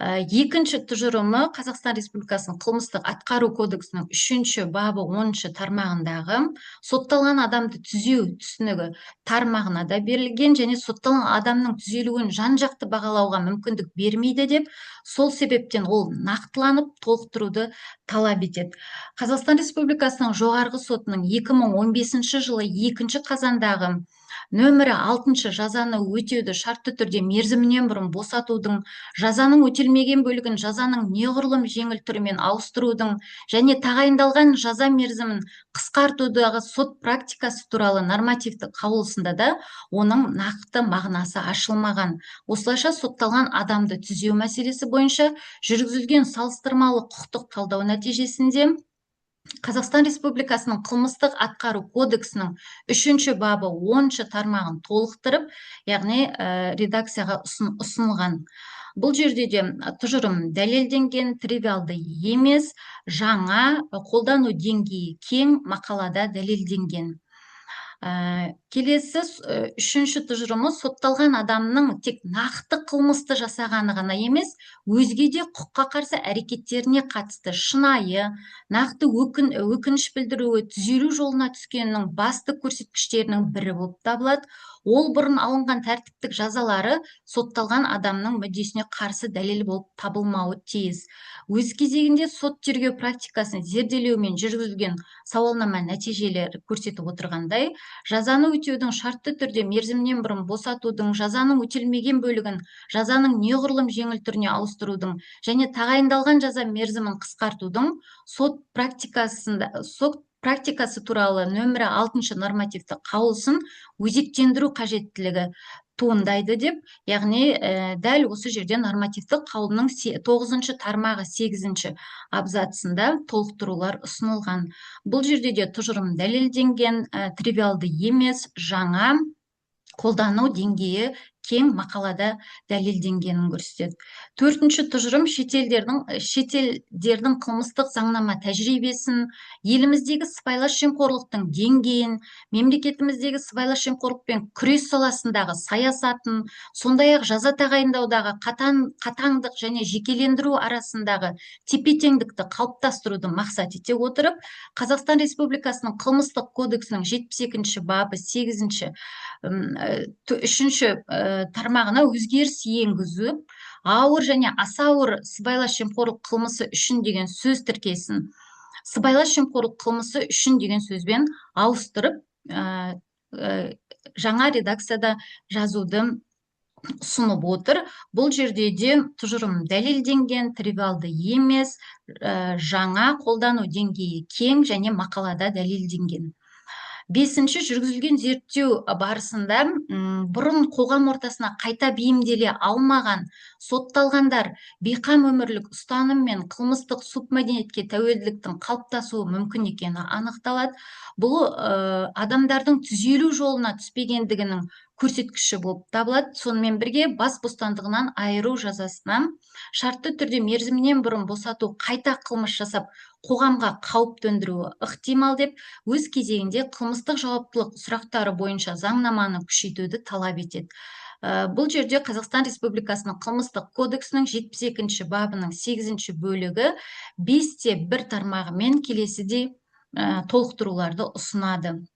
Екінші тұжырымы Қазақстан Республикасының қылмыстық атқару кодексінің 3 бабы 10 тармағындағы сотталған адамды түзеу түсінігі тармағына да берілген және сотталған адамның түзелуін жан-жақты бағалауға мүмкіндік бермейді деп, сол себептен ол нақтыланып толықтыруды талап етеді. Қазақстан Республикасының жоғарғы сотының 2015 жылы 2 қазандағы нөмірі 6 жазаны өтеуді шартты түрде мерзімінен бұрын босатудың, жазаның өтелмеген бөлігін жазаның неғұрлым жеңіл түрімен ауыстырудың және тағайындалған жаза мерзімін қысқартудағы сот практикасы туралы нормативтік қаулысында да оның нақты мағынасы ашылмаған. Осылайша сотталған адамды түзеу мәселесі бойынша жүргізілген салыстырмалы құқықтық талдау нәтижесінде Қазақстан Республикасының қылмыстық атқару кодексінің 3 бабы 10 тармағын толықтырып, яғни редакцияға ұсынылған. Бұл жерде де тұжырым дәлелденген, тривиалды емес, жаңа, қолдану деңгейі кең, мақалада дәлелденген. Келесі 3 тұжырымы сотталған адамның тек нақты қылмысты жасағаны ғана емес, өзге де құқыққа қарсы әрекеттеріне қатысты шынайы, нақты өкініш білдіруі түзелу жолына түскеннің басты көрсеткіштерінің бірі болып табылады. Ол бұрын алынған тәртіптік жазалары сотталған адамның мүддесіне қарсы дәлел болып табылмауы тиіс. Өз кезегінде сот тергеу практикасын зерделеумен жүргізілген сауалнама нәтижелері көрсетіп отырғандай, жазаны өтеудің шартты түрде мерзімнен бұрын босатудың, жазаның өтелмеген бөлігін жазаның неғұрлым жеңіл түріне ауыстырудың және тағайындалған жаза мерзімін қысқартудың сот практикасы туралы нөмірі 6 нормативті қаулысын өзектендіру қажеттілігі туындайды деп, яғни дәл осы жерде нормативтік қаулының 9 тармағы 8 абзацында толықтырулар ұсынылған. Бұл жерде де тұжырым дәлелденген, тривиалды емес, жаңа, қолдану деңгейі кең, мақалада дәлелденгенін көрсетеді. 4 тұжырым шетелдердің қылмыстық заңнама тәжірибесін, еліміздегі сыбайлас жемқорлықтың деңгейін, мемлекетіміздегі сыбайлас жемқорлықпен күрес саласындағы саясатын, сондай-ақ жаза тағайындаудағы қатаңдық және жекелендіру арасындағы тепе-теңдікті қалыптастыруды мақсат ете отырып, Қазақстан Республикасының қылмыстық кодексінің 72 бабы 8 3 тармағына өзгеріс енгізіп, ауыр және аса ауыр сыбайлас жемқорлық қылмысы үшін деген сөз тіркесін сыбайлас жемқорлық қылмысы үшін деген сөзбен ауыстырып, жаңа редакцияда жазуды ұсынып отыр. Бұл жерде де тұжырым дәлелденген, тривиалды емес, жаңа, қолдану деңгейі кең және мақалада дәлелденген. Бесінші, жүргізілген зерттеу барысында бұрын қоғам ортасына қайта бейімделе алмаған сотталғандар бейқам өмірлік ұстаным мен қылмыстық субмәдениетке тәуелділіктің қалыптасуы мүмкін екені анықталады. Бұл адамдардың түзелу жолына түспегендігінің көрсеткіші болып табылады. Сонымен бірге бас бостандығынан айыру жазасына шартты түрде мерзімінен бұрын босату қайта қылмыс жасап қоғамға қауіп төндіруі ықтимал деп өз кезегінде қылмыстық жауаптылық сұрақтары бойынша заңнаманы күшейтуді талап етеді. Бұл жерде Қазақстан Республикасының қылмыстық кодексінің 72-ші бабының 8-ші бөлігі 5-1 тармағымен келесідей толықтыруларды ұсынады.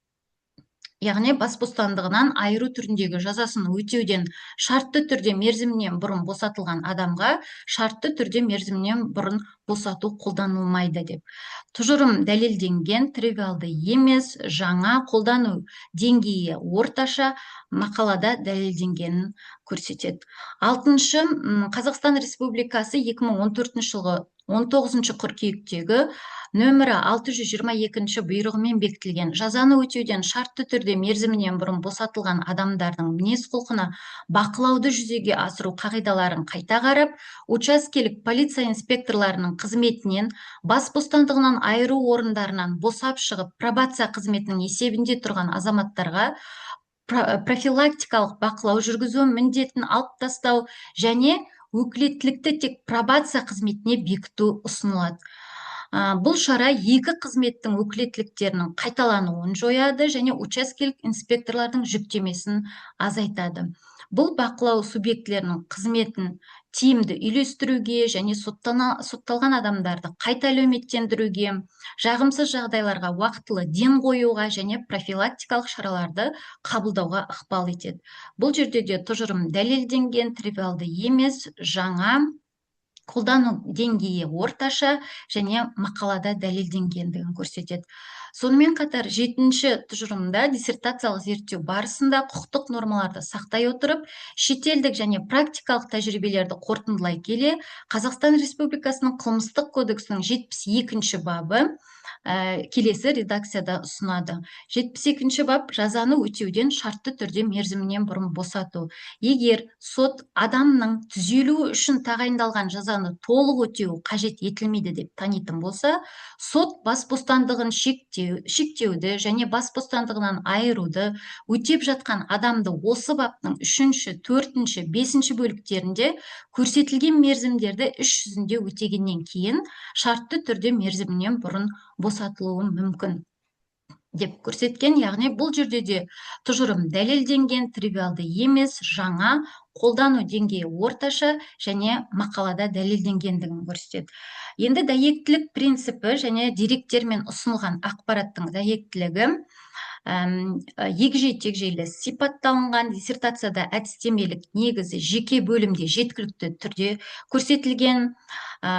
Яғни бас бостандығынан айыру түріндегі жазасын өтеуден шартты түрде мерзімінен бұрын босатылған адамға шартты түрде мерзімінен бұрын босату қолданылмайды деп. Тұжырым дәлелденген, тривиалды емес, жаңа қолдану деңгейі орташа мақалада дәлелденгенін көрсетеді. 6-шы, Қазақстан Республикасы 2014 жылғы 19 қыркүйектегі нөмірі 622 бұйрығымен бекітілген жазаны өтеуден шартты түрде мерзімінен бұрын босатылған адамдардың мінез-құлқына бақылауды жүзеге асыру қағидаларын қайта қарап, учаскелік полиция инспекторларының қызметінен, бас бостандығынан айыру орындарынан босап шығып, пробация қызметінің есебінде тұрған азаматтарға профилактикалық бақылау жүргізу міндетін алып тастау және өкілеттілікті тек пробация қызметіне бекіту ұсынылады. Бұл шара екі қызметтің өкілеттіліктерінің қайталануын жояды және учаскелік инспекторлардың жүктемесін азайтады. Бұл бақылау субъектілерінің қызметін тиімді үйлестіруге және сотталған адамдарды қайта әлеуметтендіруге, жағымсыз жағдайларға уақытылы ден қоюға және профилактикалық шараларды қабылдауға ықпал етеді. Бұл жерде де тұжырым дәлелденген, тривиалды емес, жаңа, қолдану деңгейі орташа және мақалада дәлелденгендігін көрсетеді. Сонымен қатар 7-ші тұжырымда диссертациялық зерттеу барысында құқықтық нормаларды сақтай отырып, шетелдік және практикалық тәжірибелерді қорытындылай келе, Қазақстан Республикасының қылмыстық кодексінің 72-ші бабы келесі редакцияда ұсынады. 72-ші бап жазаны өтеуден шартты түрде мерзімінен бұрын босату. Егер сот адамның түзелуі үшін тағайындалған жазаны толық өтеу қажет етілмейді деп танитын болса, сот бас бостандығын шектеуді және бас бостандығынан айыруды өтеп жатқан адамды осы баптың 3-ші, 4-ші, 5-ші бөліктерінде көрсетілген мерзімдерді іс жүзінде өтегеннен кейін шартты түрде мерзімінен бұрын босатылуы мүмкін деп көрсеткен. Яғни бұл жерде де тұжырым дәлелденген, тривиалды емес, жаңа, қолдану деңгейі орташа және мақалада дәлелденгендігін көрсетеді. Енді дәйектілік принципі және деректермен ұсынылған ақпараттың дәйектілігі егжей-тегжейлі сипатталынған, диссертацияда әдістемелік негізі жеке бөлімде жеткілікті түрде көрсетілген,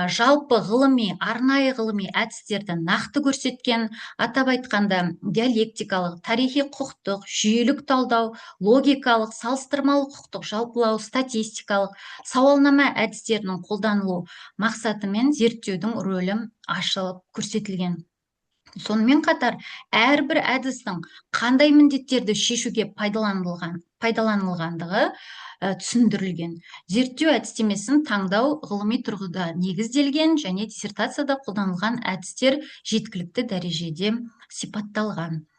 жалпы ғылыми, арнайы ғылыми әдістерді нақты көрсеткен, атап айтқанда диалектикалық, тарихи құқықтық, жүйелік талдау, логикалық, салыстырмалы құқықтық жалпылау, статистикалық, сауалнама әдістерінің қолданылу мақсатымен зерттеудің рөлі ашылып көрсетілген. Сонымен қатар, әрбір әдістің қандай міндеттерді шешуге пайдаланылғандығы түсіндірілген. Зерттеу әдістемесін таңдау ғылыми тұрғыда негізделген және диссертацияда қолданылған әдістер жеткілікті дәрежеде сипатталған.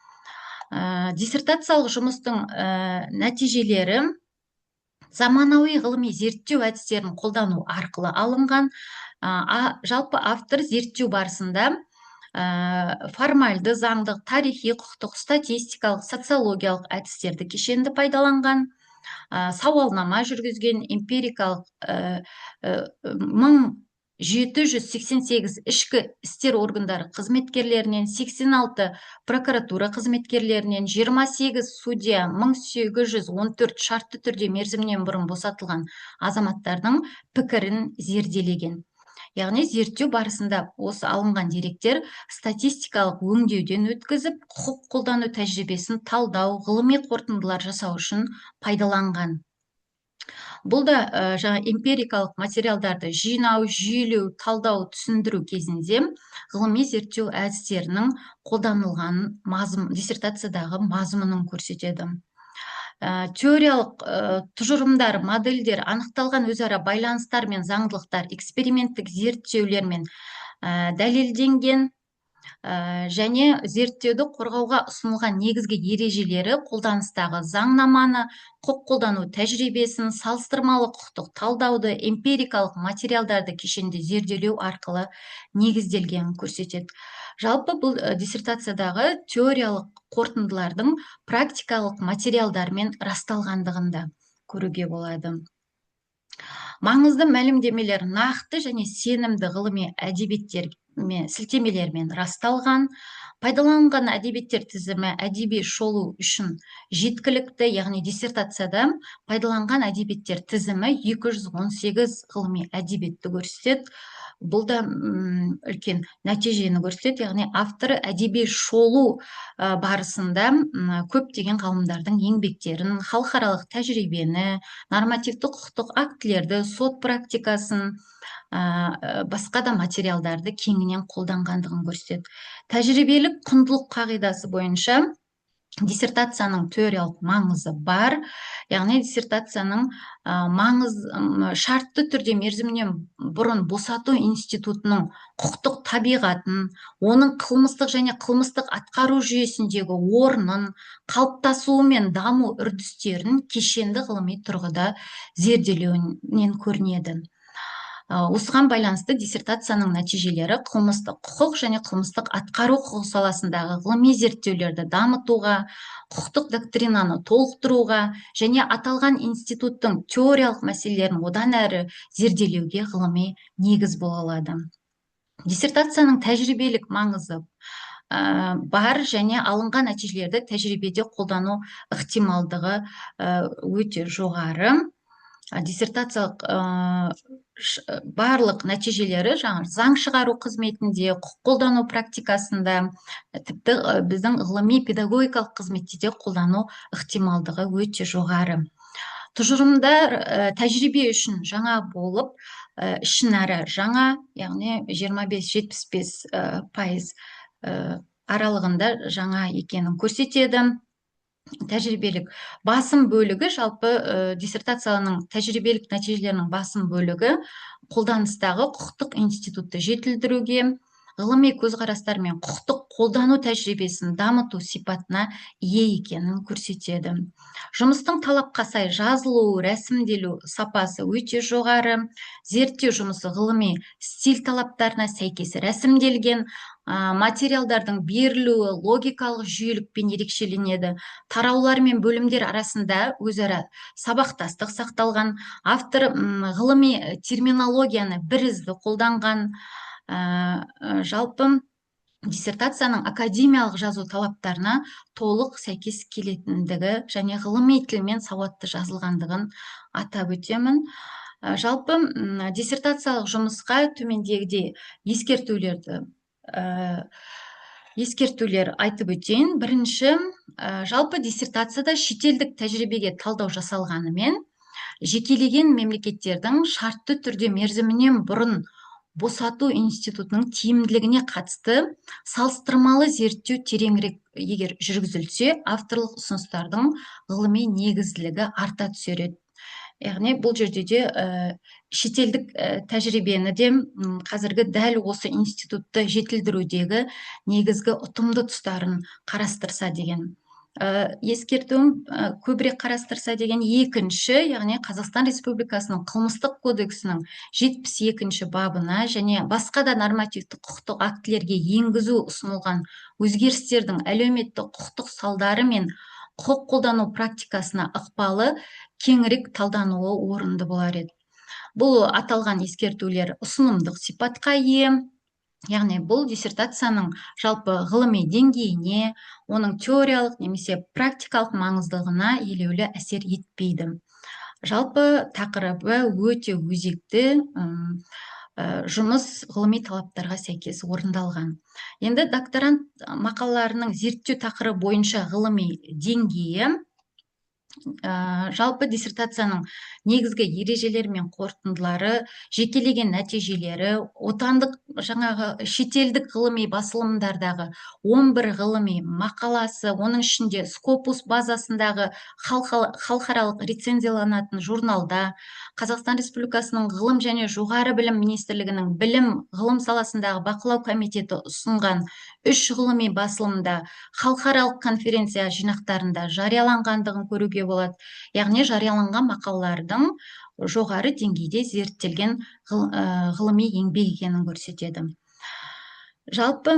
Диссертациялық жұмыстың нәтижелері заманауи ғылыми зерттеу әдістерін қолдану арқылы алынған. Жалпы автор зерттеу барысында формальды, заңдық, тарихи, құқықтық, статистикалық, социологиялық әдістерді кешенді пайдаланған, сауалнама жүргізген, эмпирикалық 1788 ішкі істер органдары қызметкерлерінен, 86 прокуратура қызметкерлерінен, 28 судья, 1814 шартты түрде мерзімінен бұрын босатылған азаматтардың пікірін зерделеген. Яғни зерттеу барысында осы алынған деректер статистикалық өңдеуден өткізіп, құқық қолдану тәжірибесін талдау, ғылыми қорытындылар жасау үшін пайдаланған. Бұл да жаңа эмпирикалық материалдарды жинау, жүйелеу, талдау, түсіндіру кезінде ғылыми зерттеу әдістерінің қолданылған диссертациядағы мазмұнын көрсетеді. Теориялық тұжырымдар, модельдер, анықталған өзара байланыстар мен заңдылықтар, эксперименттік зерттеулер мен дәлелденген және зерттеуді қорғауға ұсынылған негізгі ережелері, қолданыстағы заңнаманы, құқық қолдану тәжірибесін, салыстырмалы құқықтық талдауды, эмпирикалық материалдарды кешенді зерделеу арқылы негізделгенін көрсетеді. Жалпы бұл диссертациядағы теориялық қорытындылардың практикалық материалдармен расталғандығында көруге болады. Маңызды мәлімдемелер нақты және сенімді ғылыми сілтемелермен расталған, пайдаланылған әдебиеттер тізімі әдеби шолу үшін жеткілікті, яғни диссертацияда пайдаланған әдебиеттер тізімі 218 ғылыми әдебиетті көрсетеді. Бұл да үлкен нәтижені көрсетеді, яғни авторы әдеби шолу барысында көптеген ғалымдардың еңбектерін, халықаралық тәжірибені, нормативті құқықтық актілерді, сот практикасын, басқа да материалдарды кеңінен қолданғандығын көрсетеді. Тәжірибелік құндылық қағидасы бойынша диссертацияның теориялық маңызы бар, яғни диссертацияның шартты түрде мерзімінен бұрын босату институтының құқықтық табиғатын, оның қылмыстық және қылмыстық атқару жүйесіндегі орнын, қалыптасуы мен даму үрдістерін кешенді ғылыми тұрғыда зерделеуінен көрінеді. Осыған байланысты диссертацияның нәтижелері қылмыстық құқық және қылмыстық атқару құқығы саласындағы ғылыми зерттеулерді дамытуға, құқықтық доктринаны толықтыруға және аталған институттың теориялық мәселелерін одан әрі зерделеуге ғылыми негіз бола алады. Диссертацияның тәжірибелік маңызы бар және алынған нәтижелерді тәжірибеде қолдану ықтималдығы өте жоғары. Диссертациялық барлық нәтижелері заң шығару қызметінде, құқық қолдану практикасында, тіпті біздің ғылыми педагогикалық қызметте де қолдану ықтималдығы өте жоғары. Тұжырымдар тәжірибе үшін жаңа болып, ішінара жаңа, яғни 25-75% аралығында жаңа екенін көрсетеді. Тәжірибелік басым бөлігі, жалпы диссертацияның тәжірибелік нәтижелерінің басым бөлігі қолданыстағы құқықтық институтты жетілдіруге, ғылыми көзқарастар мен құқықтық қолдану тәжірибесін дамыту сипатына ие екенін көрсетеді. Жұмыстың талапқа сай жазылу, рәсімделу сапасы өте жоғары, зерттеу жұмысы ғылыми стиль талаптарына сәйкес рәсімделген, материалдардың берілуі логикалық жүйелікпен ерекшеленеді, тараулар мен бөлімдер арасында өзара сабақтастық сақталған, автор ғылыми терминологияны бірізді қолданған. Жалпы диссертацияның академиялық жазу талаптарына толық сәйкес келетіндігі және ғылыми тілмен сауатты жазылғандығын атап өтемін. Жалпы диссертациялық жұмысқа төмендегідей ескертулер айтып өтейін. Бірінші, жалпы диссертацияда шетелдік тәжірибеге талдау жасалғанымен, жекелеген мемлекеттердің шартты түрде мерзімінен бұрын босату институтының тиімділігіне қатысты салыстырмалы зерттеу тереңірек егер жүргізілсе, авторлық ұсыныстардың ғылыми негізділігі арта түсер. Яғни бұл жерде де шетелдік тәжірибені де қазіргі дәл осы институтты жетілдірудегі негізгі ұтымды тұстарын қарастырса деген ескертуім, көбірек қарастырса деген. Екінші, яғни Қазақстан Республикасының қылмыстық кодексінің 72-ші бабына және басқа да нормативті құқықтық актілерге енгізу ұсынылған өзгерістердің әлеуметтік құқықтық салдары мен құқық қолдану практикасына ықпалы кеңірек талдануы орынды болар еді. Бұл аталған ескертулер ұсынымдық сипатқа ие. Яғни бұл диссертацияның жалпы ғылыми деңгейіне, оның теориялық немесе практикалық маңыздылығына елеулі әсер етпейді. Жалпы тақырыбы өте өзекті, жұмыс ғылыми талаптарға сәйкес орындалған. Енді докторант мақалаларының зерттеу тақырыбы бойынша ғылыми деңгейі жалпы диссертацияның негізгі ережелері мен қорытындылары, жекелеген нәтижелері, отандық жаңағы шетелдік ғылыми басылымдардағы 11 ғылыми мақаласы, оның ішінде Scopus базасындағы халықаралық рецензияланатын журналда, Қазақстан Республикасының ғылым және жоғары білім министрлігінің білім ғылым саласындағы бақылау комитеті ұсынған 3 ғылыми басылымда, халықаралық конференция жинақтарында жарияланғандығын көруге болады. Яғни жарияланған мақалалардың жоғары деңгейде зерттелген ғылыми еңбек екенін көрсетеді. Жалпы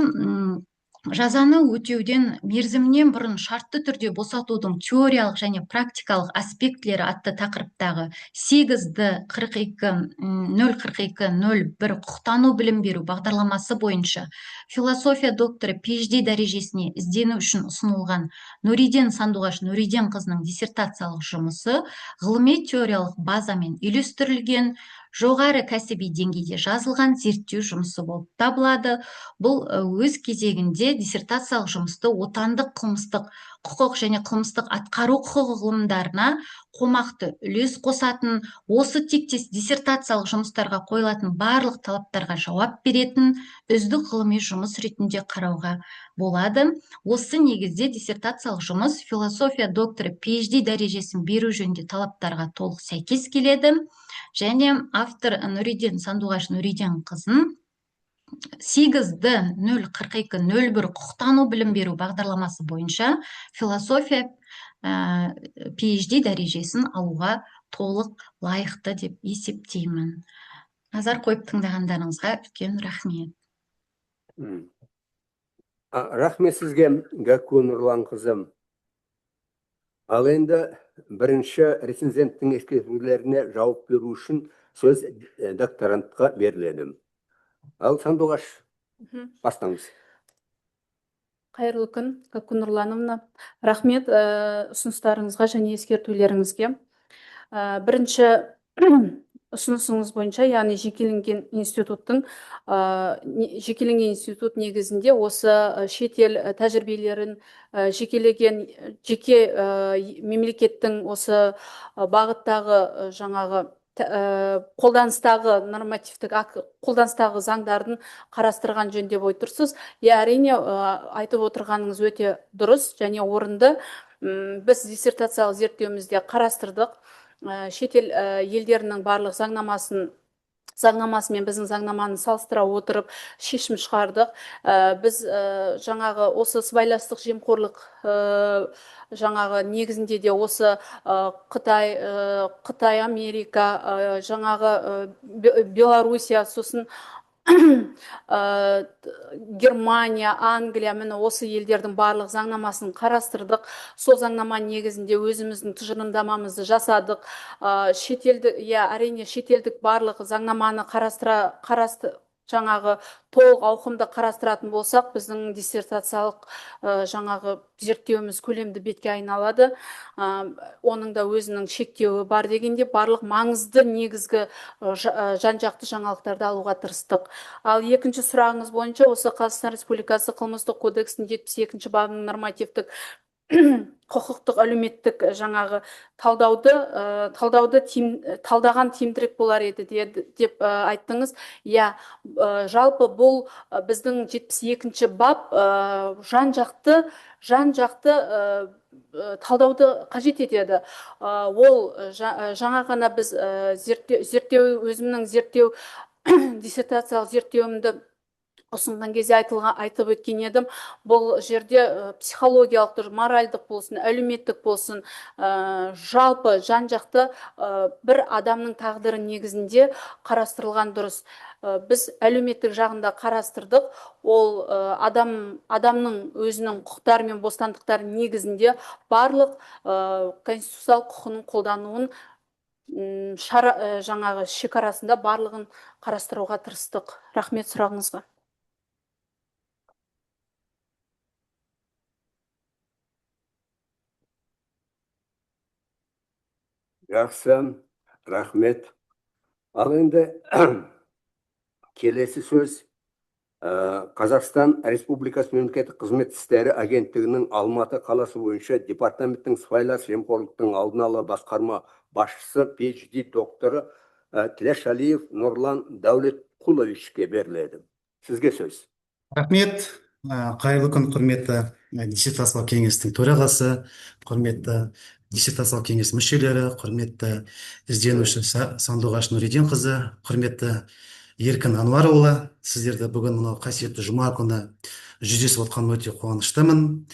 жазаны өтеуден мерзімінен бұрын шартты түрде босатудың теориялық және практикалық аспектілері атты тақырыптағы 8-д-42-042-01 құқықтану білім беру бағдарламасы бойынша философия докторы PhD дәрежесіне іздену үшін ұсынылған Нуриден Сандуғаш Нуриден қызының диссертациялық жұмысы ғылыми теориялық базамен үйлестірілген, жоғары кәсіби деңгейде жазылған зерттеу жұмысы болып табылады. Бұл өз кезегінде диссертациялық жұмысты отандық қылмыстық құқық және қылмыстық атқару құқығы ғылымдарына қомақты үлес қосатын, осы тектес диссертациялық жұмыстарға қойылатын барлық талаптарға жауап беретін үздік ғылыми жұмыс ретінде қарауға болады. Осы негізде диссертациялық жұмыс философия докторы PhD дәрежесін беру жөнінде талаптарға толық сәйкес келеді. Және автор Нуриден Сандуғаш Нуриден қызын 8-д-042-01 құқықтану білім беру бағдарламасы бойынша философия PhD дәрежесін алуға толық лайықты деп есептеймін. Назар қойып тыңдағандарыңызға үлкен рахмет. Рахмет сізге, Гәкку Нұрлан қызым. Ал енді бірінші рецензенттің ескертулеріне жауап беру үшін сөз докторантқа беріледі. Ал Сандуғаш, бастаңыз. Қайырлы күн, Гәкку Нұрлановна. Рахмет ұсыныстарыңызға және ескертулеріңізге. Бірінші ұсынысыңыз бойынша, яғни жекеленген институт негізінде осы шетел тәжірибелерін жеке мемлекеттің осы бағыттағы жаңағы қолданыстағы қолданыстағы заңдардың қарастырған жөн деп отырсыз. Әрине айтып отырғаныңыз өте дұрыс және орынды. Біз диссертациялық зерттеуімізде қарастырдық. Шетел елдерінің барлық заңнамасымен біздің заңнаманы салыстыра отырып шешім шығардық. Біз жаңағы осы сыбайластық жемқорлық жаңағы негізінде де осы Қытай, Америка, жаңағы Белоруссия, сосын Германия, Англия, міне осы елдердің барлық заңнамасын қарастырдық. Сол заңнама негізінде өзіміздің тұжырымдамамызды жасадық. Әрине шетелдік барлық заңнаманы жаңағы толық ауқымды қарастыратын болсақ, біздің диссертациялық жаңағы зерттеуіміз көлемді бетке айналады. Оның да өзінің шектеуі бар дегенде барлық маңызды негізгі жан-жақты жаңалықтарды алуға тырыстық. Ал екінші сұрағыңыз бойынша осы Қазақстан Республикасы қылмыстық кодексінің 72-ші бабының нормативтік құқықтық әлеуметтік жаңағы талдаған тиімдірек болар еді деп айттыңыз. Жалпы бұл біздің 72-ші бап жан-жақты талдауды қажет етеді. Ол жаңа ғана біз өзімнің диссертациялық зерттеуімді ұсынған кезде айтып өткен едім. Бұл жерде психологиялық, моральдық болсын, әлеуметтік болсын, жалпы жан-жақты бір адамның тағдыры негізінде қарастырылған дұрыс. Біз әлеуметтік жағында қарастырдық. Ол адамның өзінің құқықтары мен бостандықтары негізінде барлық конституциялық құқының қолдануын жаңағы шекарасында барлығын қарастыруға тырыстық. Рахмет сұрағыңызға. Жақсы, рахмет. Ал енді келесі сөз Қазақстан Республикасы мемлекеттік қызмет істері агенттігінің Алматы қаласы бойынша департаменттің сыбайлас жемқорлықтың алдын ала басқарма басшысы PhD докторы Тілешалиев Нұрлан Дәулетқұловичке беріледі. Сізге сөз. Рахмет. Қайырлы күн, құрметті диссертациялық кеңестің төрағасы, құрметті диссертациялық кеңес мүшелері, құрметті ізденуші Сандуғаш Нұриденқызы, құрметті Еркін Анварұлы. Сіздерді бүгін мынау қасиетті жұма күні жүздесіп отқаныма өте қуаныштымын.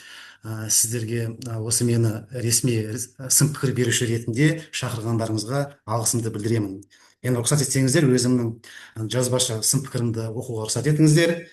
Сіздерге осы мені ресми сын пікір беруші ретінде шақырғандарыңызға алғысымды білдіремін. Енді рұқсат етсеңіздер, өзімнің жазбаша сын пікірімді оқуға рұқсат етіңіздер.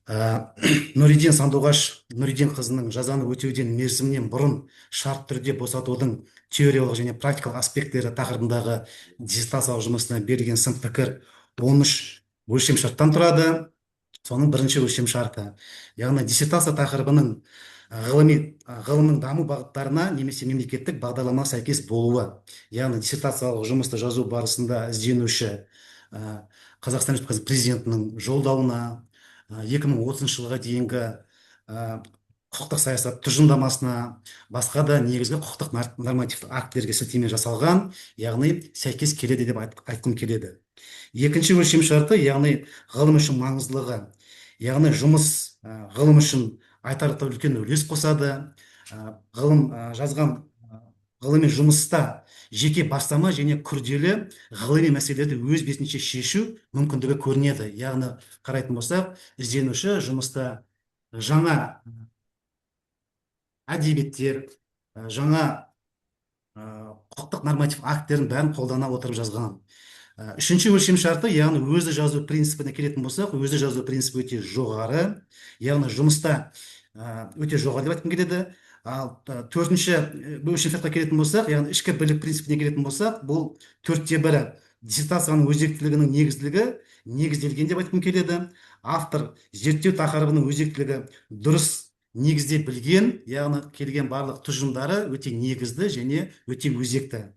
Нұриден Сандуғаш Нұриденқызының жазаны өтеуден мерзімінен бұрын шарт түрде босатудың теориялық және практикалық аспекттері тақырыбындағы диссертациялық жұмысына берілген сын пікір 13 өлшем шарттан тұрады. Соның бірінші өлшем шарты, яғни диссертация тақырыбының ғылымның даму бағыттарына немесе мемлекеттік бағдарламаға сәйкес болуы. Яғни диссертациялық жұмысты жазу барысында ізденуші Қазақстан Республикасы президентінің жолдауына, 2030 жылға дейінгі құқықтық саясат тұжырымдамасына, басқа да негізгі құқықтық нормативті актілерге сілтеме жасалған, яғни сәйкес келеді деп айтқым келеді. Екінші өлшем шарты, яғни ғылым үшін маңыздылығы, яғни жұмыс ғылым үшін айтарлықтай үлкен үлес қосады. Ғылым жазған ғылыми жұмыста жеке бастама және күрделі ғылыми мәселелерді өз бетінше шешу мүмкіндігі көрінеді. Яғни қарайтын болсақ, ізденуші жұмыста жаңа әдебиеттер, жаңа құқықтық норматив акттерін бәрін қолдана отырып жазған. Үшінші өлшем шарты, яғни өзі жазу принципіне келетін болсақ, өзі жазу принципі өте жоғары, яғни жұмыста өте жоғары деп айтқым келеді. Ал төртінші өлшем шартқа келетін болсақ, яғни ішкі бірлік принципіне келетін болсақ, бұл 4/1 диссертацияның өзектілігінің негізделген деп айтқым келеді. Автор зерттеу тақырыбының өзектілігі дұрыс негізде білген, яғни келген барлық тұжырымдары өте негізді және өте өзекті.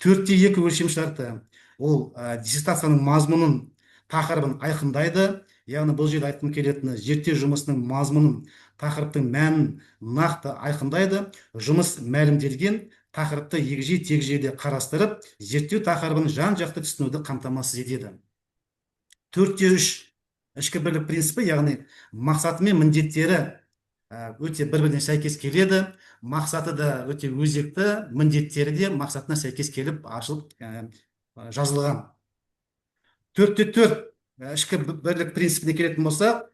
4/2 өлшем шарты, ол диссертацияның мазмұнын, тақырыбын айқындайды. Яғни бұл жерде айтқым келетіні, зерттеу жұмысының мазмұнын, тақырыптың мәнін нақты айқындайды. Жұмыс мәлімделген тақырыпты егжей-тегжейлі қарастырып, зерттеу тақырыбын жан-жақты түсінуді қамтамасыз етеді. 4/3 ішкі бірлік принципі, яғни мақсаты мен міндеттері өте бір-біріне сәйкес келеді. Мақсаты да өте өзекті, міндеттері де мақсатына сәйкес келіп ашылып жазылған. 4/4 ішкі бірлік принципіне келетін болсақ,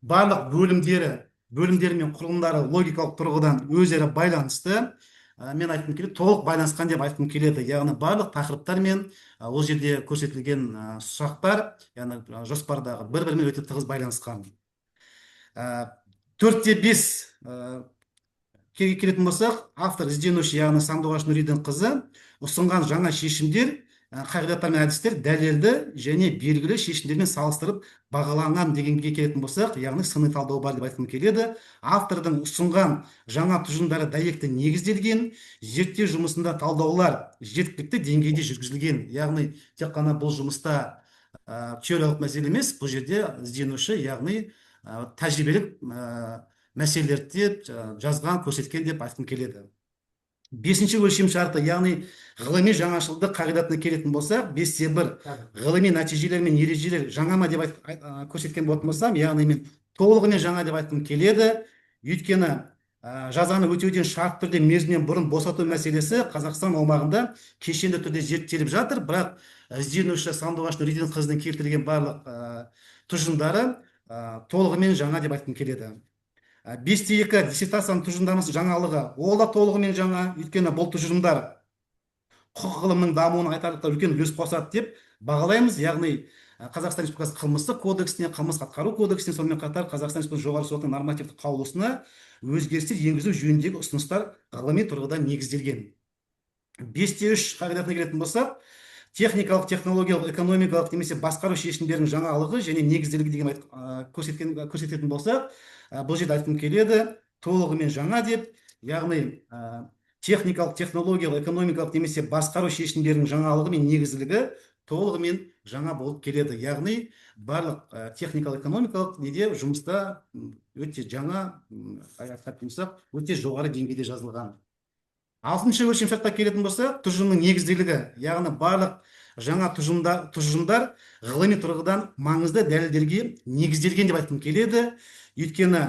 барлық бөлімдері мен құрылымдары логикалық тұрғыдан өзара байланысты, мен айтқым келеді, толық байланысқан деп айтқым келеді. Яғни барлық тақырыптар мен ол жерде көрсетілген сұрақтар, яғни жоспардағы бір-бірімен өте тығыз байланысқан. 4/5 келетін болсақ, автор ізденуші, яғни Сандуғаш Нұриденқызы ұсынған жаңа шешімдер, қағидаттар мен әдістер дәлелді және белгілі шешімдермен салыстырып бағаланған дегенге келетін болсақ, яғни сыни талдау бар деп айтқым келеді. Автордың ұсынған жаңа тұжырымдары дәйекті негізделген, зерттеу жұмысында талдаулар жеткілікті деңгейде жүргізілген. Яғни тек қана бұл жұмыста теориялық мәселе емес, бұл жерде ізденуші, яғни тәжірибелік мәселелерді жазған, көрсеткен деп айтқым келеді. 5-ші өлшем шарты, яғни ғылыми жаңашылдық қағидатына келетін болсақ, 5/1 ғылыми нәтижелер мен ережелер жаңа ма деп көрсеткен болатын болсам, яғни мен толығымен жаңа деп айтқым келеді. Өйткені жазаны өтеуден шарт түрде мерзімінен бұрын босату мәселесі Қазақстан аумағында кешенді түрде зерттеліп жатыр, бірақ ізденуші Сандуғаш Нұриденқызының келтірген барлық тұжырымдары толығымен жаңа деп айтқым келеді. 5/2 диссертацияның тұжырымдамасы жаңалығы, ол да толығымен жаңа, өйткені бұл тұжырымдар құқық ғылымның дамуына айтарлықтай үлкен үлес қосады деп бағалаймыз. Яғни Қазақстан Республикасы қылмыстық кодексіне, қылмыс атқару кодексіне, сонымен қатар Қазақстан Республикасы жоғарғы сотының нормативтік қаулысына өзгерістер енгізу жөніндегі ұсыныстар ғылыми тұрғыдан негізделген. 5/3 қағидатына келетін болсақ, техникалық, технологиялық, экономикалық немесе басқару шешімдерінің жаңалығы және негізделігі деген көрсететін болсақ, бұл жерде айтқым келеді, толығымен жаңа деп, яғни техникалық, технологиялық, экономикалық немесе басқару шешімдерінің жаңалығы мен негізілігі толығымен жаңа болып келеді. Яғни барлық техникалық экономикалық неде жұмыста өте жаңа, атап айтсақ, өте жоғары деңгейде жазылған. 6-шы өлшемшартқа келетін болсақ, тұжырымның негізділігі, яғни барлық жаңа тұжырымдар ғылыми тұрғыдан маңызды дәлелдерге негізделген деп айтқым келеді. Өйткені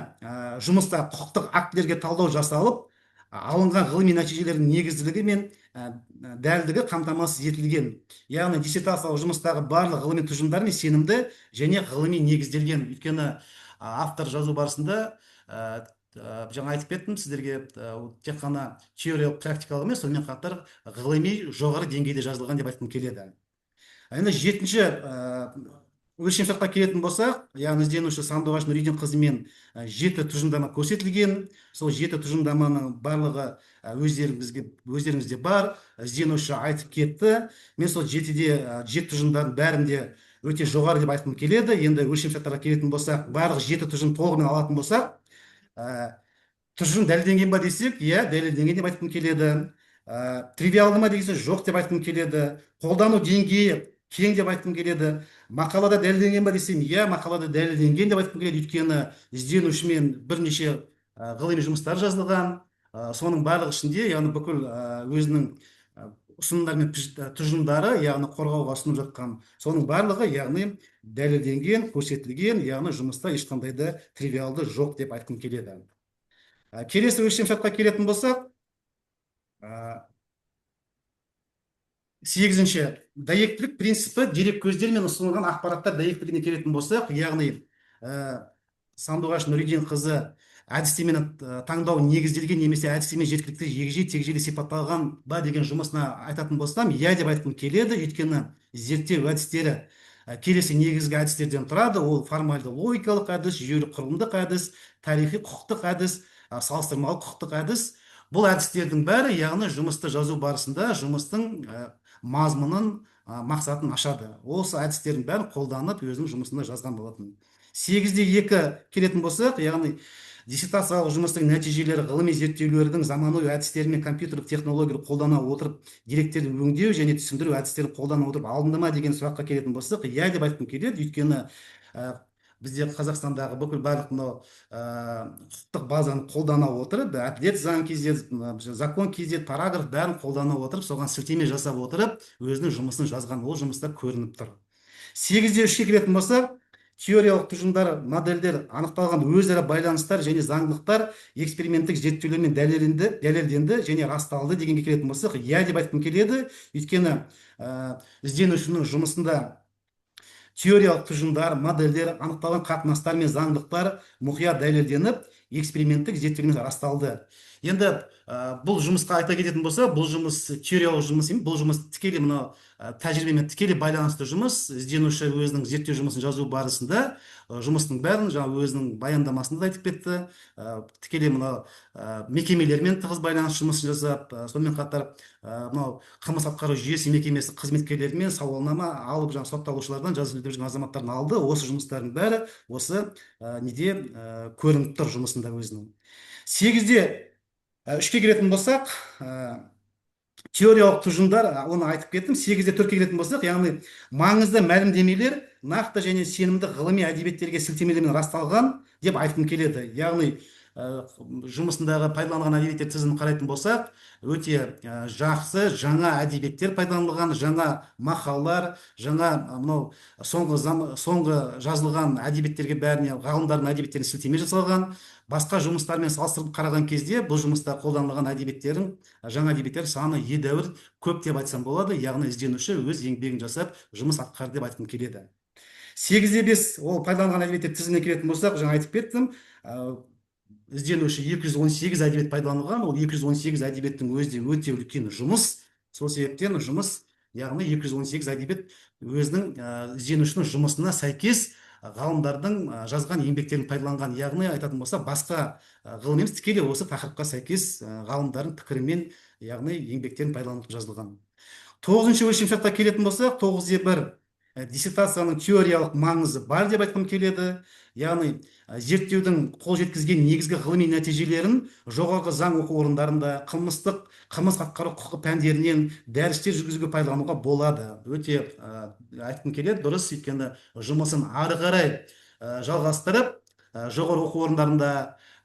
жұмыста құқықтық актілерге талдау жасалып, алынған ғылыми нәтижелердің негізділігі мен дәлдігі қамтамасыз етілген. Яғни диссертациялық жұмыстағы барлық ғылыми тұжырымдар мен сенімді және ғылыми негізделген. Өйткені автор жазу барысында жаңа айтып кеттім сіздерге, тек қана теориялық практикалық емес, сонымен қатар ғылыми жоғары деңгейде жазылған деп айтқым келеді. Енді 7-ші өлшемшартқа келетін болсақ, яғни ізденуші Сандуғаш Нұридин қызымен 7 тұжырымдама көрсетілген. Сол 7 тұжырымдаманың барлығы өздеріңізде бар, ізденуші айтып кетті. Мен сол 7 тұжырымдардың бәрінде өте жоғары деп айтқым келеді. Енді өлшемшарттарға келетін болсақ, барлық 7 тұжырым толығымен алатын болсақ, тұжырым дәлелденген ба десек, иә, дәлелденген деп айтқым келеді. Тривиалды ма дегенде жоқ деп айтқым келеді. Қолдану деңгейі кең деп айтқым келеді. Мақалада дәлелденген ба десем, иә, мақалада дәлелденген деп айтқым келеді. Өйткені ізденушімен бірнеше ғылыми жұмыстар жазылған. Соның барлығы ішінде, яғни бүкіл өзінің ұсынымдар мен тұжырымдары, яғни қорғауға ұсынып жатқан, соның барлығы, яғни дәлелденген, көрсетілген, яғни жұмыста ешқандай да тривиалды жоқ деп айтқым келеді. Келесі өлшемшартқа келетін болсақ, 8-ші дәйектілік принципі дерек көздермен ұсынылған ақпараттар дәйектілігіне келетін болсақ, яғни Сандуғаш Нұридин қызы әдістемені таңдау негізделген немесе әдістеме жеткілікті егжей-тегжейлі сипатталған ба деген жұмысына айтатын болсам, иә деп айтқым келеді. Өйткені зерттеу әдістері келесі негізгі әдістерден тұрады. Ол формальды логикалық әдіс, жүйелі құрылымдық әдіс, тарихи құқықтық әдіс, салыстырмалы құқықтық әдіс. Бұл әдістердің бәрі, яғни жұмысты жазу барысында жұмыстың мазмұнын, мақсатын ашады. Осы әдістердің бәрін қолданып, өзінің жұмысында жазған болатын. 8-де 2 келетін болсақ, яғни диссертациялық жұмыстың нәтижелері ғылыми зерттеулердің заманауи әдістері мен компьютерлік технологиялар қолдана отырып, деректерді өңдеу және түсіндіру әдістерін қолдана отырып алынды ма деген сұраққа келетін болсақ, иә деп айтқым келеді. Өйткені бізде Қазақстандағы бүкіл барлық құқықтық базаны қолдана отырып, әділет заң KZ, закон KZ, параграф бәрін қолдана отырып, соған сілтеме жасап отырып, өзінің жұмысын жазған. Ол жұмыстар көрініп тұр. 8-де 3-ке келетін болсақ, теориялық тұжырымдар, модельдер, анықталған өзара байланыстар және заңдылықтар эксперименттік зерттеулермен дәлелденді және расталды дегенге келетін болсақ, иә деп айтқым келеді. Өйткені ізденушінің жұмысында теориялық тұжырымдар, модельдер, анықталған қатынастар мен заңдылықтар мұқият дәлелденіп, эксперименттік зерттеулермен расталды. Енді бұл жұмысқа айта кететін болса, бұл жұмыс теориялық жұмыс емес, бұл жұмыс тікелей тәжірибемен тікелей байланысты жұмыс. Ізденуші өзінің зерттеу жұмысын жазу барысында жұмыстың бәрін өзінің баяндамасында айтып кетті. Тікелей мекемелермен тығыз байланыс жұмысын жасап, сонымен қатар қылмыс атқару жүйесі мекемесі қызметкерлерімен сауалнама алып, сотталушылардан жазып жүрген азаматтарын алды. Осы жұмыстардың бәрі осы неде көрініп тұр жұмысында өзінің. 8-де 3-ке келетін болсақ, теориялық тұжырымдар, оны айтып кеттім. 8-де 4-ке келетін болсақ, яғни маңызды мәлімдемелер нақты және сенімді ғылыми әдебиеттерге сілтемелермен расталған деп айтқым келеді. Яғни жұмысындағы пайдаланған әдебиеттер тізімін қарайтын болсақ, өте жақсы жаңа әдебиеттер пайдаланылған, жаңа мақалалар, жаңа соңғы жазылған әдебиеттерге бәріне ғалымдардың әдебиеттеріне сілтеме жасалған. Басқа жұмыстармен салыстырып қараған кезде бұл жұмыста қолданылған әдебиеттердің, жаңа әдебиеттер саны едәуір көп деп айтсам болады. Яғни ізденуші өз еңбегін жасап, жұмыс атқарды деп айтқым келеді. 8-де 5 ол пайдаланған әдебиеттер тізіміне келетін болсақ, жаңа айтып кеттім. Ізденуші 218 әдебиет пайдаланылған, ол 218 әдебиеттің өзі өте үлкен жұмыс. Сол себептен жұмыс, яғни 218 әдебиет өзінің ізденушінің жұмысына сәйкес ғалымдардың жазған еңбектерін пайдаланған. Яғни айтатын болса, басқа ғылым емес, тікелей осы тақырыпқа сәйкес ғалымдардың пікірімен, яғни еңбектерін пайдаланып жазылған. 9-шы өлшемшартқа келетін болсақ, 9-де 1 диссертацияның теориялық маңызы бар деп айтқым келеді. Яғни зерттеудің қол жеткізген негізгі ғылыми нәтижелерін жоғарғы заң оқу орындарында, қылмыс атқару құқығы пәндерінен дәрістер жүргізуге пайдалануға болады. Өте айтқым келеді, дұрыс, өйткені жұмысын ары қарай жалғастырып, жоғары оқу орындарында,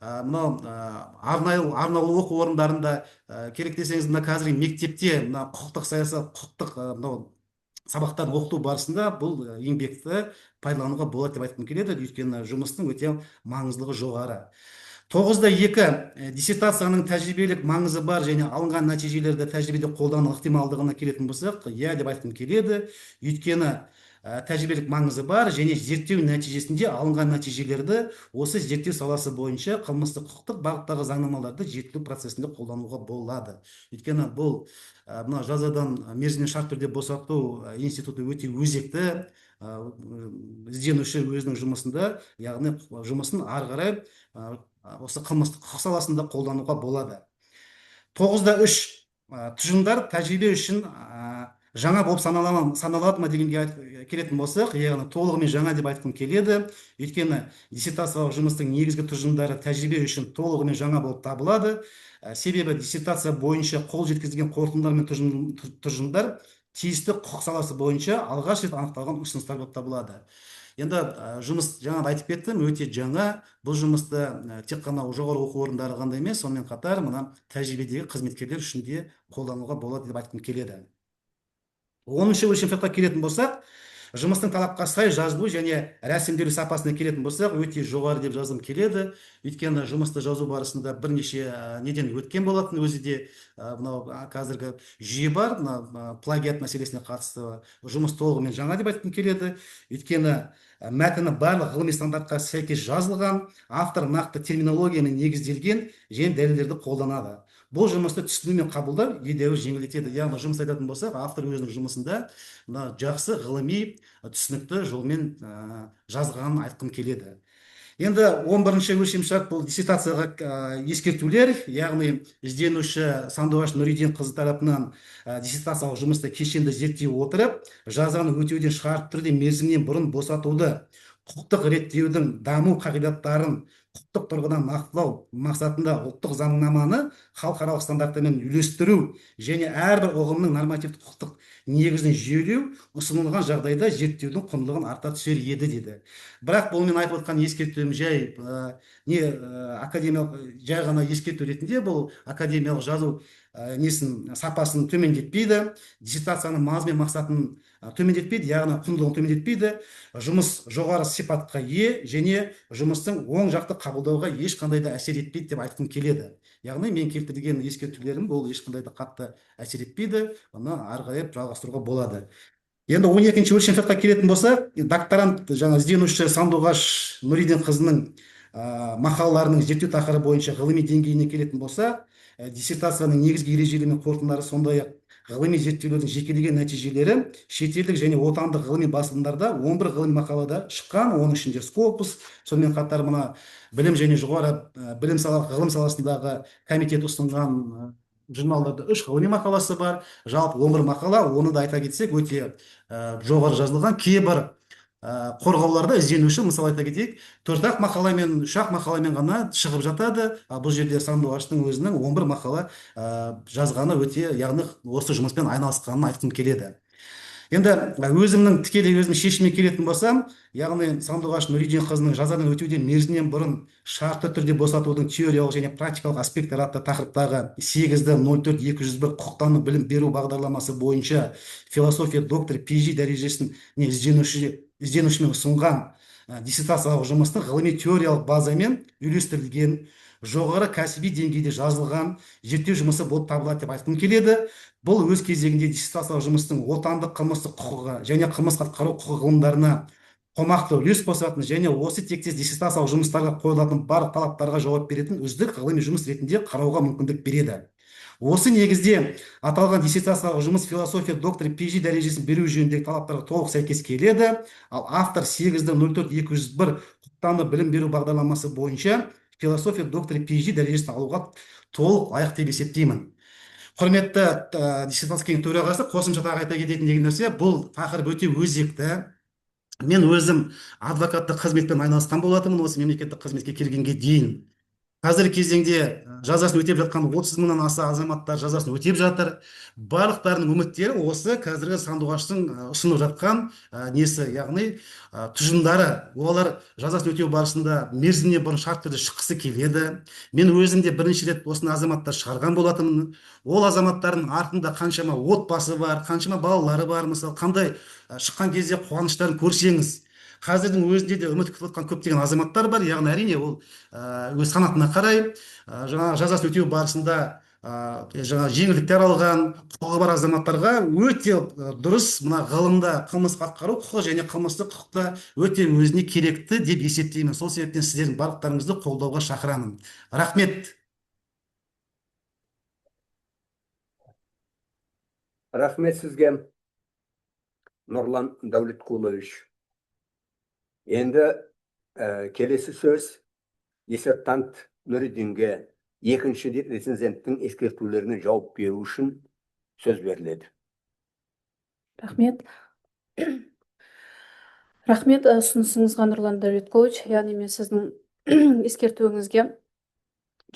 мынау арнаулы оқу орындарында, керек десеңіз, мына қазіргі мектепте мына құқықтық саясат, құқықтық мынау сабақтарын оқыту барысында бұл еңбекті пайдалануға болады деп айтқым келеді, өйткені жұмыстың өте маңыздылығы жоғары. 9.2 диссертацияның тәжірибелік маңызы бар және алынған нәтижелерді тәжірибеде қолдану ықтималдығына келетін болсақ, иә деп айтқым келеді, өйткені тәжірибелік маңызы бар және зерттеу нәтижесінде алынған нәтижелерді осы зерттеу саласы бойынша қылмыстық құқықтық бағыттағы заңнамаларды жетілдіру процесінде қолдануға болады. Өйткені бұл мына жазадан мерзімінен шартты түрде босату институты өте өзекті, ізденуші өзінің жұмысында, яғни жұмысын ары қарай осы қылмыстық құқық саласында қолдануға болады. 9.3 тұжырымдар тәжірибе үшін жаңа болып саналады ма дегенге келетін болсақ, яғни толығымен жаңа деп айтқым келеді, өйткені диссертациялық жұмыстың негізгі тұжырымдары тәжірибе үшін толығымен жаңа болып табылады. Себебі диссертация бойынша қол жеткізілген қорытындылар мен тұжырымдар тиісті құқық саласы бойынша алғаш рет анықталған ұсыныстар болып табылады. Енді жұмыс жаңа айтып кеттім, өте жаңа. Бұл жұмысты тек қана жоғары оқу орындары ғана емес, сонымен қатар мына тәжірибедегі қызметкерлер үшін де қолдануға болады деп айтқым келеді. 10-шы өлшемшартқа келетін болсақ, жұмыстың талапқа сай жазылу және рәсімделу сапасына келетін болсақ, өте жоғары деп жазым келеді. Өйткені жұмысты жазу барысында бірнеше неден өткен болатын, өзі де мынау қазіргі жүйе бар, плагиат мәселесіне қатысты жұмыс толығымен жаңа деп айтқым келеді. Өйткені мәтіні барлық ғылыми стандартқа сәйкес жазылған, автор нақты терминологиямен негізделген және дәлелдерді қолданады. Бұл жұмысты түсіну мен қабылдау едәуір жеңілдетеді. Яғни жұмыс айтатын болсақ, автор өзінің жұмысында жақсы ғылыми түсінікті жолмен жазғанын айтқым келеді. Енді 11-ші өлшемшарт бұл диссертацияға ескертулер, яғни ізденуші Сандуғаш Нұриден қызы тарапынан диссертациялық жұмысты кешенді зерттей отырып, жазаны өтеуден шартты түрде мерзімінен бұрын босатуды, құқықтық реттеудің даму қағидаттарын құқықтық тұрғыдан нақтылау мақсатында ұлттық заңнаманы халықаралық стандарттармен үйлестіру және әрбір ұғымның нормативтік құқықтық негізін жүйелеу ұсынылған жағдайда зерттеудің құндылығын арта түсер еді деді. Бірақ бұл мен айтып отқан ескертуім жай академиялық жай ғана ескерту ретінде, бұл академиялық жазу сапасын төмендетпейді, диссертацияның мазмұны мен мақсатын төмендетпейді, яғни құндылығын төмендетпейді, жұмыс жоғары сипатқа ие және жұмыстың оң жақты қабылдауға ешқандай да әсер етпейді деп айтқым келеді. Яғни мен келтірген ескертулерім бұл ешқандай да қатты әсер етпейді, оны ары қарай жалғастыруға болады. Енді 12-ші өлшемшартқа келетін болса, докторант ізденуші Сандуғаш Нұриден қызының мақалаларының зерттеу тақырыбы бойынша ғылыми деңгейіне келетін болса, диссертацияның негізгі ережелері мен қорытындылары, сондай-ақ ғылыми зерттеулердің жекелеген нәтижелері шетелдік және отандық ғылыми басылымдарда 11 ғылыми мақалада шыққан, оның ішінде Scopus, сонымен қатар мына білім және жоғары ғылым саласындағы комитет ұсынған журналдарда 3 ғылыми мақаласы бар, жалпы 11 мақала. Оны да айта кетсек, өте жоғары жазылған. Кейбір қорғауларда ізденуші, мысалы айта кетейік, 4-ақ мақаламен, 3-ақ мақаламен ғана шығып жатады. Бұл жерде Сандуғаштың өзінің 11 мақала жазғаны өте, яғни осы жұмыспен айналысқанын айтқым келеді. Енді өзімнің тікелей шешімге келетін болсам, яғни Сандуғаш Нұриден қызының жазадан өтеуден мерзімінен бұрын шартты түрде босатудың теориялық және практикалық аспекттері атты тақырыптағы 8.04.201 құқықтану білім беру бағдарламасы бойынша философия доктор PhD дәрежесін ізденушімен ұсынған диссертациялық жұмыстың ғылыми теориялық базамен үйлестірілген, жоғары кәсіби деңгейде жазылған зерттеу жұмысы болып табылады деп айтқым келеді. Бұл өз кезегінде диссертациялық жұмыстың отандық қылмыстық құқығы және қылмыс атқару құқығы ғылымдарына қомақты үлес қосатын және осы тектес диссертациялық жұмыстарға қойылатын барлық талаптарға жауап беретін үздік ғылыми жұмыс ретінде қарауға мүмкіндік береді. Осы негізде аталған диссертациялық жұмыс философия доктор PhD дәрежесін беру жөніндегі талаптарға толық сәйкес келеді. Ал автор 8.04.201 құқықтану білім беру бағдарламасы бойынша философия доктор PhD дәрежесін алуға толық лайық деп есептеймін. құрметті диссертация кеңесінің төрағасы, қосымша тағы айта кететін деген нәрсе, бұл тақырып өте өзекті. Мен өзім адвокаттық қызметпен айналысқан болатынмын осы мемлекеттік қызметке келгенге дейін. Қазіргі кезеңде жазасын өтеп жатқан 30 мыңнан аса азаматтар жазасын өтеп жатыр. Барлықтарының үміттері осы қазіргі сандуғаштың ұсынып жатқан несі, яғни тұжырымдары. Олар жазасын өтеу барысында мерзімінен бұрын шартты түрде шыққысы келеді. Мен өзім де бірінші рет осыны азаматтар шығарған болатынмын. Ол азаматтардың артында қаншама отбасы бар, қаншама балалары бар, мысалы қандай шыққан кезде қуаныштарын көрсеңіз. Қазірдің өзінде де үміт күтіп отқан көптеген азаматтар бар. Яғни әрине ол өз санатына қарай жаңа жазасын өтеу барысында жаңа жеңілдіктер алған құқығы бар азаматтарға өте дұрыс мына ғылымда қылмыстық атқару құқығы және қылмыстық құқықта өте өзіне керекті деп есептеймін. Сол себептен сіздердің барлықтарыңызды қолдауға шақырамын. Рахмет. Рахмет сізге, Нұрлан Дәулетқұлович. Енді келесі сөз диссертант Нұридинге екінші рецензенттің ескертулеріне жауап беру үшін сөз беріледі. Рахмет. Рахмет ұсынысыңызға, Нұрлан Дәулетқұлович. Яғни мен сіздің ескертуіңізге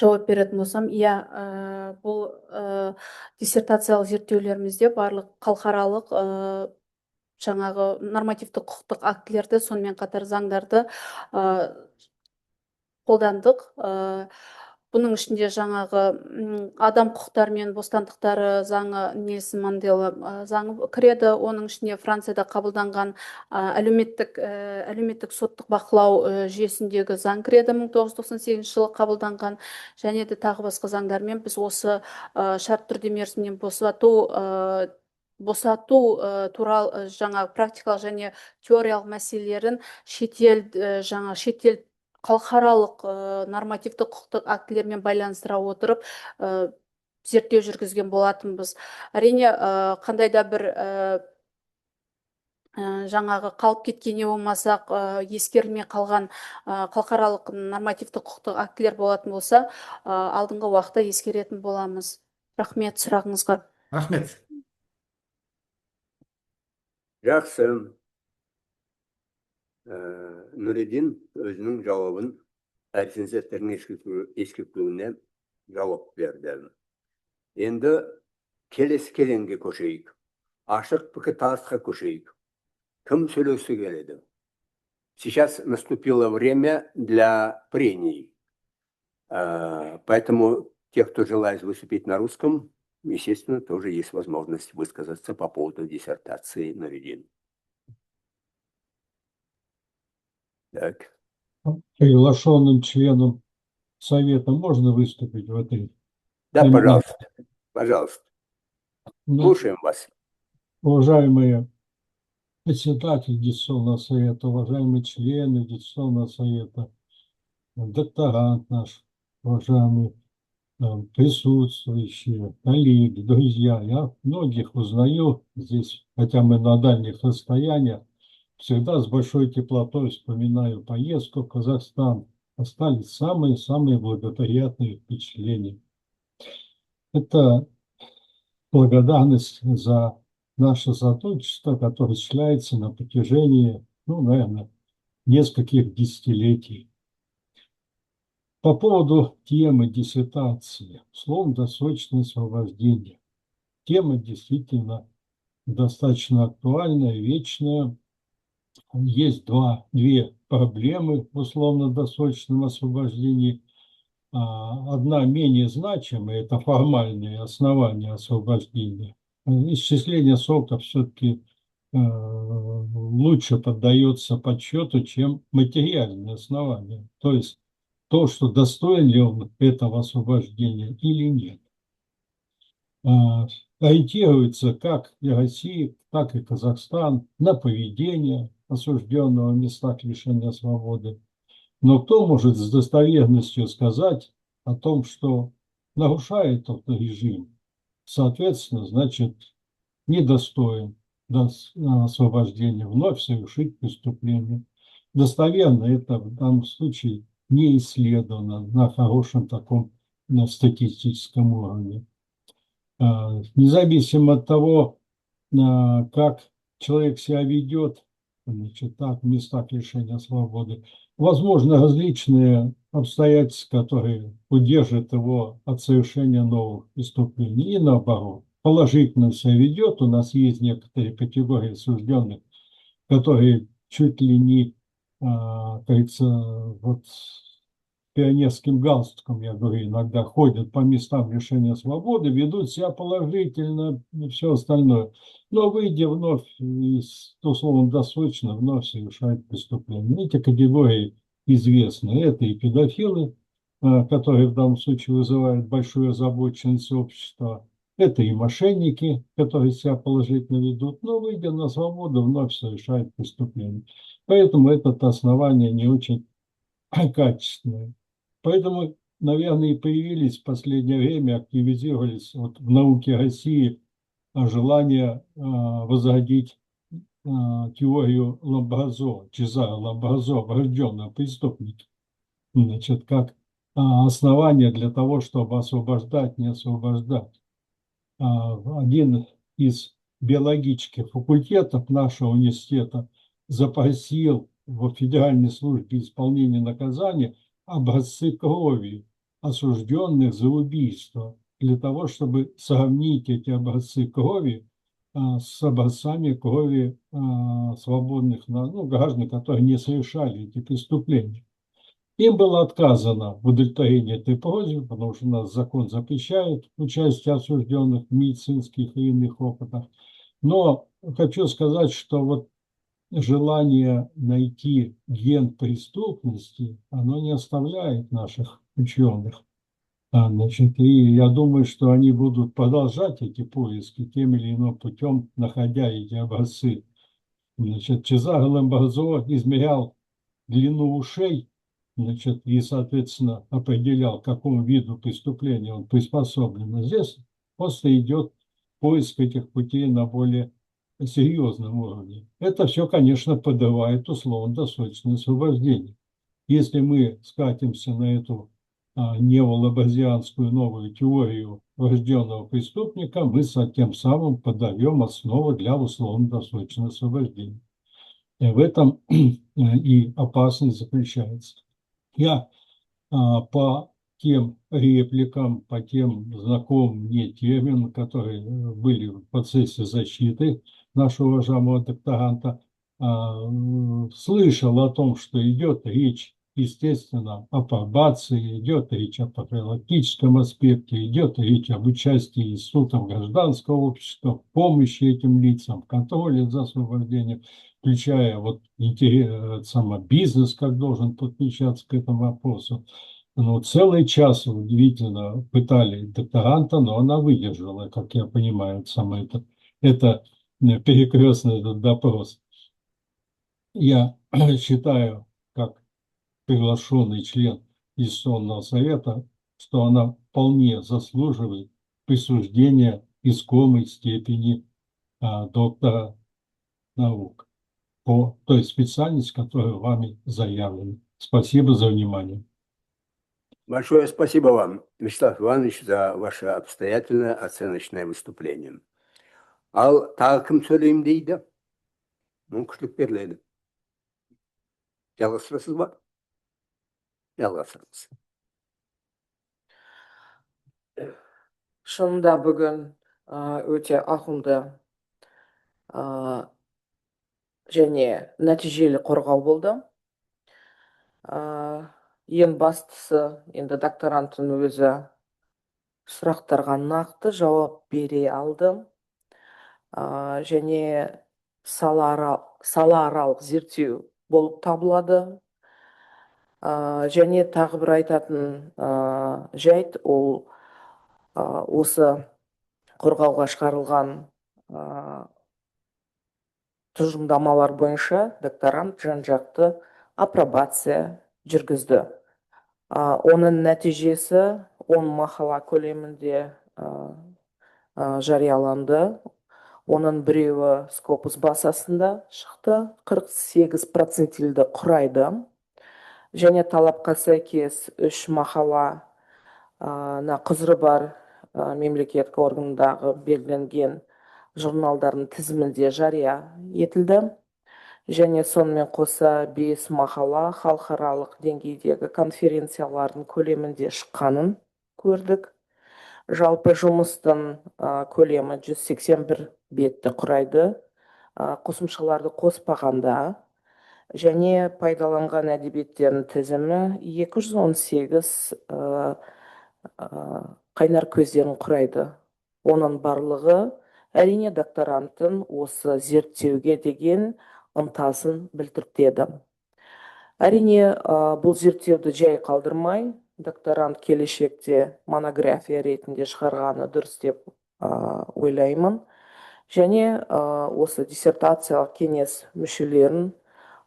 жауап беретін болсам, бұл диссертациялық зерттеулерімізде барлық халықаралық жаңағы нормативті құқықтық актілерді, сонымен қатар заңдарды қолдандық. Бұның ішінде жаңағы адам құқықтары мен бостандықтары заңы, Нельсон Мандела заңы кіреді. Оның ішінде Францияда қабылданған әлеуметтік соттық бақылау жүйесіндегі заң кіреді, 1998 жылы қабылданған, және де тағы басқа заңдармен біз осы шарт түрде мерзімнен босату туралы жаңа практикалық және теориялық мәселелерін шетел халықаралық нормативті құқықтық актілермен байланыстыра отырып зерттеу жүргізген болатынбыз. Әрине, қандай да бір жаңағы қалып кеткене болмасақ, ескерілмей қалған халықаралық нормативті құқықтық актілер болатын болса, алдыңғы уақытта ескеретін боламыз. Рахмет сұрағыңызға. Рахмет. Жақсы. Нұридин өзінің жауабын рецензенттердің ескертуіне жауап берді. Енді келесі кезеңге көшейік. Ашық пікірталасқа көшейік. Кім сөйлеуге келеді? Сейчас наступило время для прений. Поэтому те, кто желает выступить на русском, естественно, тоже есть возможность высказаться по поводу диссертации Нұридин. Так. Приглашенным членам совета можно выступить в этой? Да, пожалуйста. Пожалуйста. Ну, Слушаем вас. уважаемые председатель Диссертационного совета, уважаемые члены Диссертационного совета, докторант наш, уважаемые присутствующие, коллеги, друзья, я многих узнаю здесь, хотя мы на дальних расстояниях. Всегда с большой теплотой вспоминаю поездку в Казахстан. Остались самые-самые благоприятные впечатления. Это благодарность за наше сотрудничество, которое осуществляется на протяжении, наверное, нескольких десятилетий. По поводу темы диссертации, условно-досрочное освобождение. Тема действительно достаточно актуальная, вечная. Есть две проблемы в условно-досрочном освобождении. Одна менее значимая – это формальные основания освобождения. Исчисление срока все-таки лучше поддается подсчету, чем материальные основания. То есть то, что достоин ли он этого освобождения или нет. Ориентируется как и Россия, так и Казахстан на поведение осужденного в местах лишения свободы. Но кто может с достоверностью сказать о том, что нарушает этот режим, соответственно, значит, недостоин освобождения, вновь совершить преступление. Достоверно это в данном случае не исследовано на хорошем таком статистическом уровне. Независимо от того, как человек себя ведет, значит, так, в местах лишения свободы, возможно, различные обстоятельства, которые удержат его от совершения новых преступлений, и наоборот. Положительно себя ведет. У нас есть некоторые категории осужденных, которые чуть ли не, как говорится, вот пионерским галстуком, я говорю, иногда ходят по местам лишения свободы, ведут себя положительно и все остальное. Но выйдя вновь из условно-досрочно, вновь совершают преступления. Эти категории известны. Это и педофилы, которые в данном случае вызывают большую озабоченность общества. Это и мошенники, которые себя положительно ведут, но, выйдя на свободу, вновь совершают преступления. Поэтому это основание не очень качественное. Поэтому, наверное, и появились в последнее время, активизировались вот в науке России желание возродить теорию Ламбразо, Чезаро Ламбразо, врожденного преступника. Значит, как основание для того, чтобы освобождать, не освобождать. Один из биологических факультетов нашего университета запросил в Федеральной службе исполнения наказания образцы крови осужденных за убийство, для того, чтобы сравнить эти образцы крови с образцами крови свободных граждан, которые не совершали эти преступления. Им было отказано в удовлетворении этой просьбы, потому что у нас закон запрещает участие осужденных в медицинских и иных опытах. Но хочу сказать, что вот желание найти ген преступности, оно не оставляет наших ученых. Значит, и я думаю, что они будут продолжать эти поиски тем или иным путем, находя эти образцы. Значит, Чезаро Ламбразо измерял длину ушей, значит, и, соответственно, определял, к какому виду преступления он приспособлен. Здесь просто идет поиск этих путей на более серьезном уровне. Это все, конечно, подрывает условно-досрочное освобождение. Если мы скатимся на эту неолабразианскую новую теорию врожденного преступника, мы тем самым подаем основу для условно-досрочного освобождения. И в этом и опасность заключается. Я по тем репликам, по тем знакомым мне терминам, которые были в процессе защиты нашего уважаемого докторанта, слышал о том, что идет речь, естественно, о пробации, идет речь о профилактическом аспекте, идет речь об участии институтов гражданского общества, помощи этим лицам, контроле за освобождением, включая вот бизнес, как должен подключаться к этому вопросу. Ну, целый час удивительно пытали докторанта, но она выдержала, как я понимаю, это перекрестный этот допрос. Я считаю, как приглашенный член Конституционного совета, что она вполне заслуживает присуждения искомой степени доктора наук по той специальности, которая вами заявлена. Спасибо за внимание. Большое спасибо вам, Вячеслав Иванович, за ваше обстоятельное оценочное выступление. Ал тағы кім сөйлеймін дейді? Мүмкіншілік беріледі. Жалғастырасыз ба? Жалғастырыңыз. Шынында бүгін өте ауқымды және нәтижелі қорғау болды. Ең бастысы, енді докторанттың өзі сұрақтарға нақты жауап бере алды. Және салааралық зерттеу болып табылады. Және тағы бір айтатын жайт, ол осы қорғауға шығарылған тұжырымдамалар бойынша докторант жан-жақты апробация жүргізді. Оның нәтижесі 10 мақала көлемінде жарияланды. Оның біреуі Scopus базасында шықты, 48% құрайды. Және талапқа сәйкес 3 мақала құзыры бар мемлекеттік органдағы белгіленген журналдардың тізімінде жария етілді. Және сонымен қоса 5 мақала халықаралық деңгейдегі конференциялардың көлемінде шыққанын көрдік. Жалпы жұмыстың көлемі 181 бетті құрайды, қосымшаларды қоспағанда, және пайдаланған әдебиеттердің тізімі 218 қайнар көздерін құрайды. Оның барлығы әрине докторанттың осы зерттеуге деген ынтасын білдіреді. Әрине бұл зерттеуді жай қалдырмай, докторант келешекте монография ретінде шығарғаны дұрыс деп ойлаймын. Және осы диссертациялық кеңес мүшелерін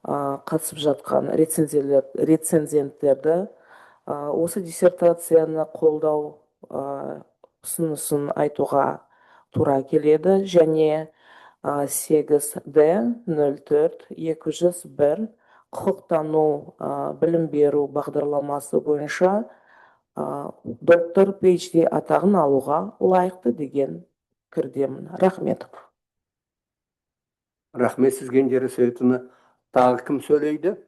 қатысып жатқан рецензенттерді осы диссертацияны қолдау ұсынысын айтуға тура келеді. Және 8D04-201 құқықтану білім беру бағдарламасы бойынша доктор PhD атағын алуға лайықты деген пікірдемін. Рахмет. Рахмет сізге Индира Сәйітовна. Тағы кім сөйлейді?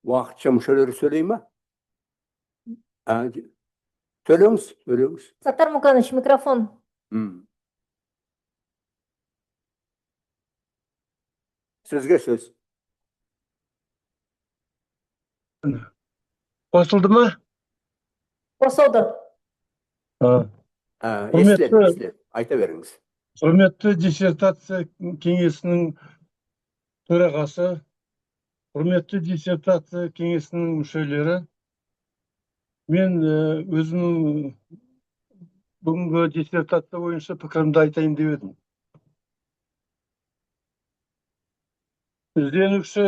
Уақытша мүшелері сөйлей ме? Сөйлеңіз. Саттар Муканович, микрофон. Сізге сөз. Қосылды ма? Қосылды. Естіледі. Айта беріңіз. Құрметті диссертация кеңесінің төрағасы, құрметті диссертация кеңесінің мүшелері, мен өзімнің бүгінгі диссертация бойынша пікірімді айтайын деп едім. Ізденуші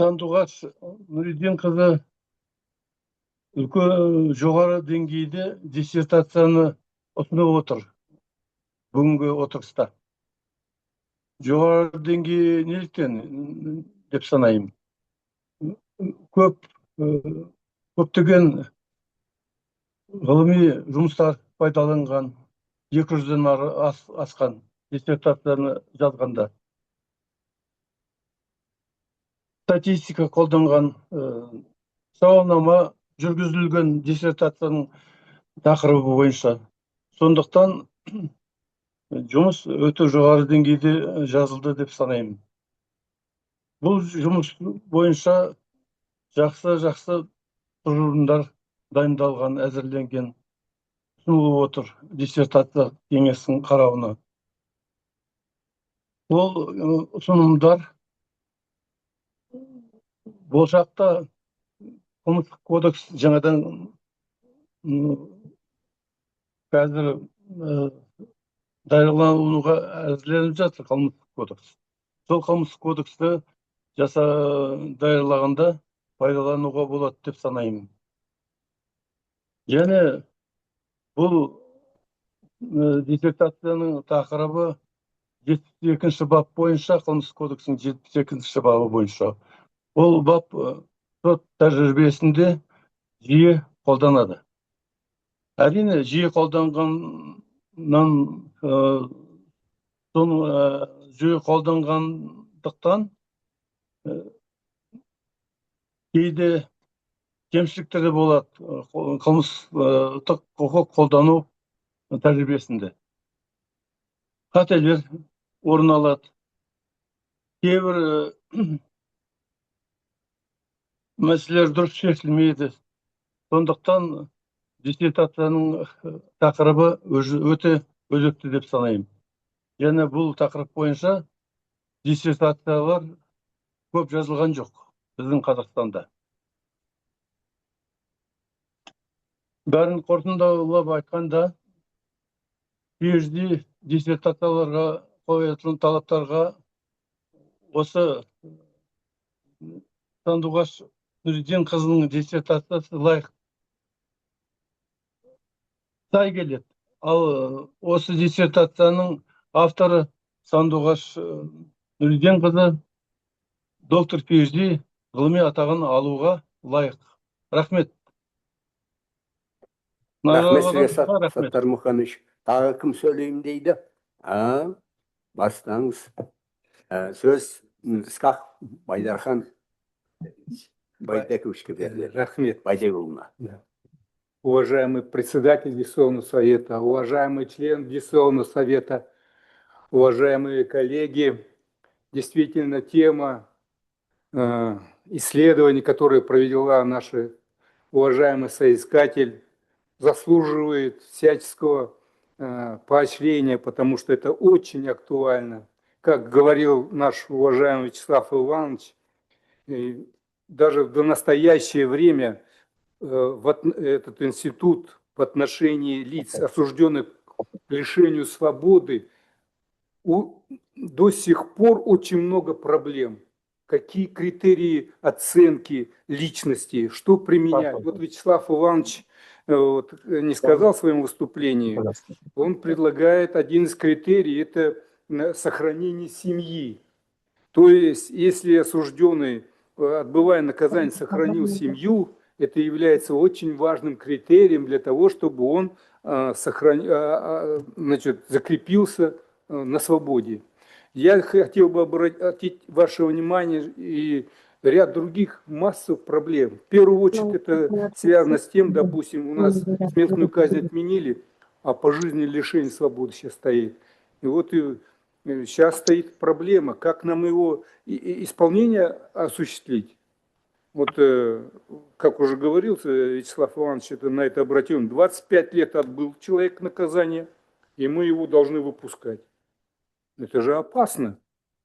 Сандуғаш Нұриденқызы үлкен жоғары деңгейде диссертацияны ұсынып отыр бүгінгі отырыста. Жоғары деңгей неліктен деп санаймын. Көптеген ғылыми жұмыстар пайдаланған, 200-ден асқан диссертацияны жазғанда. Статистика қолданған, сауалнама жүргізілген диссертацияның тақырыбы бойынша. Сондықтан жұмыс өте жоғары деңгейде жазылды деп санаймын. Бұл жұмыс бойынша жақсы тұжырымдар дайындалған, әзірленген, ұсынылып отыр диссертация кеңесінің қарауына. Ол ұсынымдар болашақта қылмыстық кодекс жаңадан қазір даярлануға әзірленіп жатыр қылмыстық кодекс. Сол қылмыстық кодексті даярлағанда пайдалануға болады деп санаймын. Және бұл диссертацияның тақырыбы 72-ші бап бойынша, қылмыстық кодексінің 72-ші бабы бойынша. Ол бап сот тәжірибесінде жиі қолданады. Әрине, жиі қолданғаннан, жиі қолданғандықтан кейде кемшіліктері болады қылмыстық құқық қолдану тәжірибесінде. Қателер орын алады. Кейбір мәселелер дұрыс шешілмейді. Сондықтан диссертацияның тақырыбы өте өзекті деп санаймын. Және бұл тақырып бойынша диссертациялар көп жазылған жоқ біздің Қазақстанда. Бәрін қорытындылап айтқанда, PhD диссертацияларға қойылатын талаптарға осы Сандуғаш Нұриденқызының диссертациясы лайық сай келеді. Ал осы диссертацияның авторы Сандуғаш Нұриденқызы доктор PhD ғылыми атағын алуға лайық. Рахмет. Рахмет Назарларыңызға сізге рахмет. Саттар Мұханович. Тағы кім сөйлеймін дейді? Бастаңыз. Сөз Ысқақ Байдархан Байдаковичке беріледі. Рахмет. Байдекұлына. Уважаемый председатель Верховного Совета, уважаемый член Верховного Совета, уважаемые коллеги, действительно тема исследований, которые провела наша уважаемый соискатель, заслуживает всяческого поощрения, потому что это очень актуально. Как говорил наш уважаемый Вячеслав Иванович, даже в настоящее время этот институт в отношении лиц, осужденных к лишению свободы, до сих пор очень много проблем. Какие критерии оценки личности, что применять? Вот Вячеслав Иванович не сказал в своем выступлении, он предлагает один из критерий – это сохранение семьи. То есть, если осужденный, отбывая наказание, сохранил семью, это является очень важным критерием для того, чтобы он закрепился на свободе. Я хотел бы обратить ваше внимание и ряд других массовых проблем. В первую очередь это связано с тем, допустим, у нас смертную казнь отменили, а пожизненное лишение свободы сейчас стоит. И вот сейчас стоит проблема, как нам его исполнение осуществить. Вот, как уже говорил Вячеслав Иванович, на это обратил, 25 лет отбыл человек наказание, и мы его должны выпускать. Это же опасно.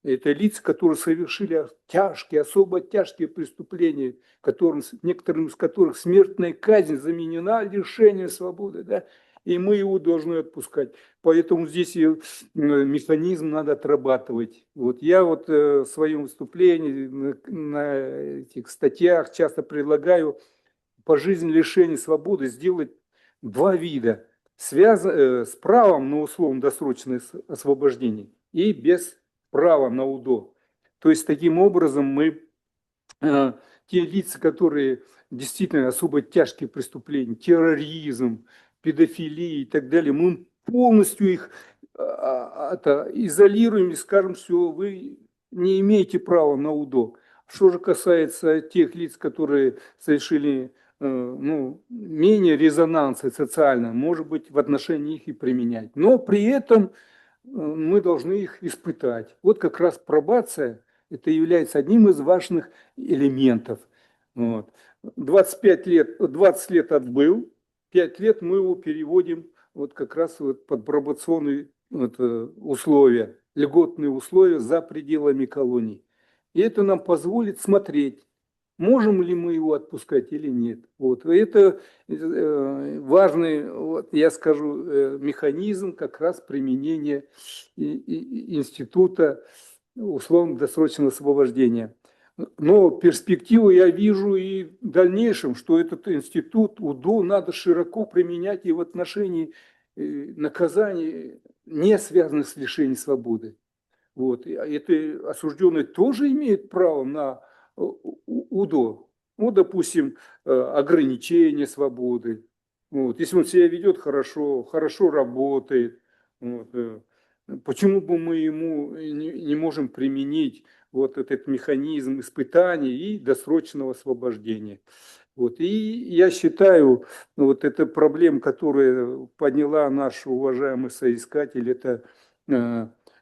Это лица, которые совершили тяжкие, особо тяжкие преступления, некоторым из которых смертная казнь заменена лишением свободы, да? И мы его должны отпускать. Поэтому здесь механизм надо отрабатывать. Вот я в своем выступлении на этих статьях часто предлагаю пожизненное лишение свободы сделать два вида. С правом на условно-досрочное освобождение и без права на УДО. То есть таким образом мы те лица, которые действительно особо тяжкие преступления, терроризм, педофилия и так далее, мы полностью их изолируем и скажем, все, вы не имеете права на УДО. Что же касается тех лиц, которые совершили менее резонанса социально, может быть, в отношении их и применять. Но при этом мы должны их испытать. Вот как раз пробация, это является одним из важных элементов. Вот. 20 лет отбыл, 5 лет мы его переводим вот как раз под пробационные условия, льготные условия за пределами колонии. И это нам позволит смотреть, можем ли мы его отпускать или нет. Вот. Это важный, я скажу, механизм как раз применения института условно-досрочного освобождения. Но перспективу я вижу и в дальнейшем, что этот институт УДО надо широко применять и в отношении наказаний, не связанных с лишением свободы. Вот. Это осужденный тоже имеет право на УДО. Ну, допустим, ограничение свободы. Вот. Если он себя ведет хорошо работает, вот. Почему бы мы ему не можем применить вот этот механизм испытаний и досрочного освобождения? Вот. И я считаю, вот эта проблема, которую подняла наш уважаемый соискатель, это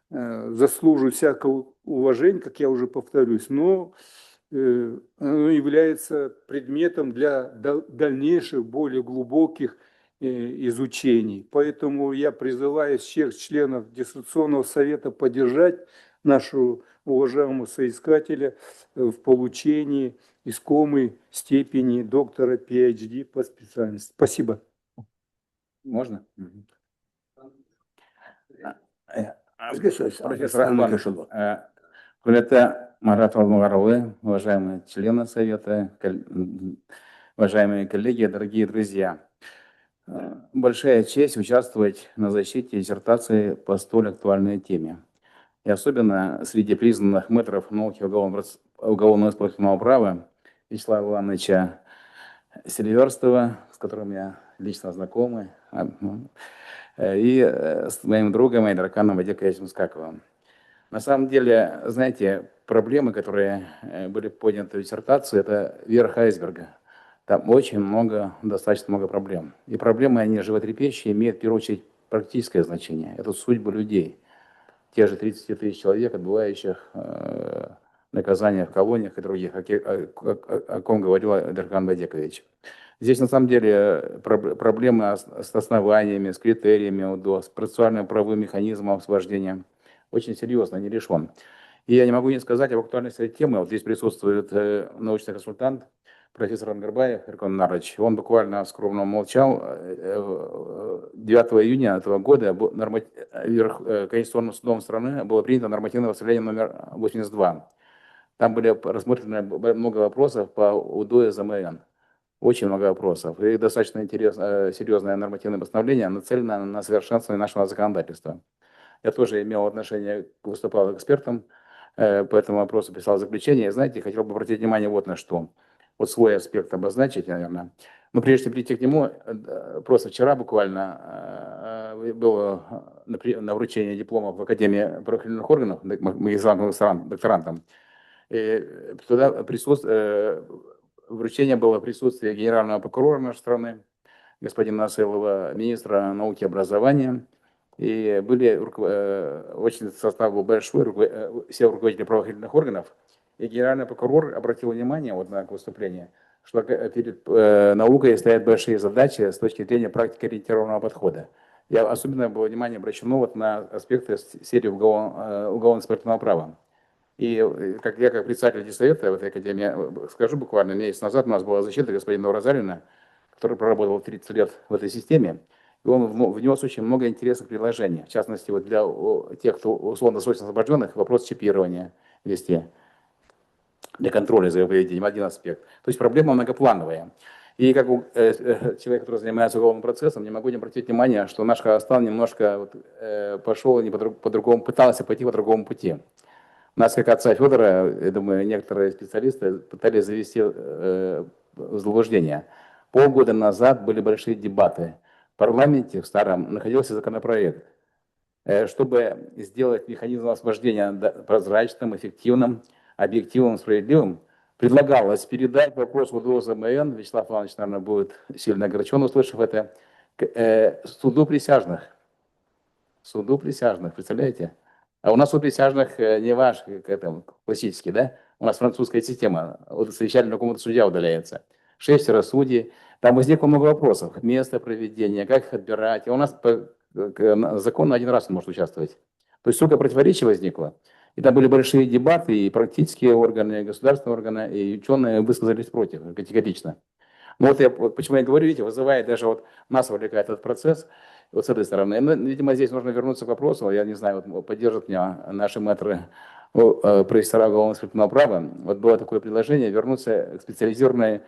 заслуживает всякого уважения, как я уже повторюсь, но оно является предметом для дальнейших, более глубоких изучений. Поэтому я призываю всех членов Диссертационного совета поддержать нашего уважаемого соискателя в получении искомой степени доктора PhD по специальности. Спасибо. Можно? Профессор Акбан, Кулета Марат Алмагаровы, уважаемые члены Совета, уважаемые коллеги, дорогие друзья. Большая честь участвовать на защите диссертации по столь актуальной теме. И особенно среди признанных мэтров науки уголовно-исполнительного права Вячеслава Ивановича Селиверстова, с которым я лично знакомы, и с моим другом Айдарканом Вадиковичем Скаковым. На самом деле, знаете, проблемы, которые были подняты в диссертации, это верх айсберга. Там очень много, достаточно много проблем. И проблемы, они животрепещущие, имеют в первую очередь практическое значение. Это судьбы людей. Те же 30 тысяч человек, отбывающих наказания в колониях и других, о ком говорил Айдаркан Бадекович. Здесь на самом деле проблемы с основаниями, с критериями УДО, с процессуально-правовым механизмом освобождения очень серьезно не решен. И я не могу не сказать об актуальности этой темы. Вот здесь присутствует научный консультант, профессор Ангарбаев Эркон Нарович. Он буквально скромно молчал. 9 июня этого года Конституционным судом страны было принято нормативное постановление номер 82. Там были рассмотрены много вопросов по УДО и ЗМН. Очень много вопросов. И достаточно серьезное нормативное постановление нацелено на совершенствование нашего законодательства. Я тоже имел отношение, выступал экспертом по этому вопросу, писал заключение. И, знаете, хотел бы обратить внимание вот на что. Вот свой аспект обозначить, наверное. Но прежде чем прийти к нему, просто вчера буквально было на вручении дипломов в Академии правоохранительных органов магистрантам, докторантам. И туда вручение было в присутствии генерального прокурора нашей страны, господина Насылова, министра науки и образования. И были очень состав был большой, все руководители правоохранительных органов. И генеральный прокурор обратил внимание вот на выступление, что перед наукой стоят большие задачи с точки зрения практикоориентированного подхода. Я особенно было внимание обращено вот на аспекты серии уголовно-экспертного права. И как председатель Диссовета в этой академии, скажу буквально, месяц назад у нас была защита господина Уразарина, который проработал 30 лет в этой системе. И он внес очень много интересных предложений. В частности, вот для тех, кто условно-досрочно освобожденных, вопрос чипирования вести для контроля за его поведением, один аспект. То есть проблема многоплановая. И как человек, который занимается уголовным процессом, не могу не обратить внимание, что наш Казахстан немножко пошел не по-другому, пытался пойти по другому пути. Нас, как отца Федора, я думаю, некоторые специалисты пытались завести в заблуждение. Полгода назад были большие дебаты. В парламенте, в старом, находился законопроект, чтобы сделать механизм освобождения прозрачным, эффективным, объективным, справедливым. Предлагалось передать вопрос УДО ЗМН, Вячеслав Иванович, наверное, будет сильно огорчен, услышав это, суду присяжных. Суду присяжных, представляете? А у нас суд присяжных не ваш, классический, да? У нас французская система, совещательный какому-то судья удаляется. 6 судей. Там возникло много вопросов. Место проведения, как их отбирать. И у нас по закону 1 раз он может участвовать. То есть столько противоречий возникло. И там были большие дебаты, и практические органы, и государственные органы, и ученые высказались против, категорично. Но вот почему я говорю, видите, вызывает даже вот нас увлекает этот процесс, вот с этой стороны. Но, видимо, здесь нужно вернуться к вопросу, я не знаю, вот поддержат меня наши мэтры, профессора уголовно-экспертного права. Вот было такое предложение вернуться к специализированной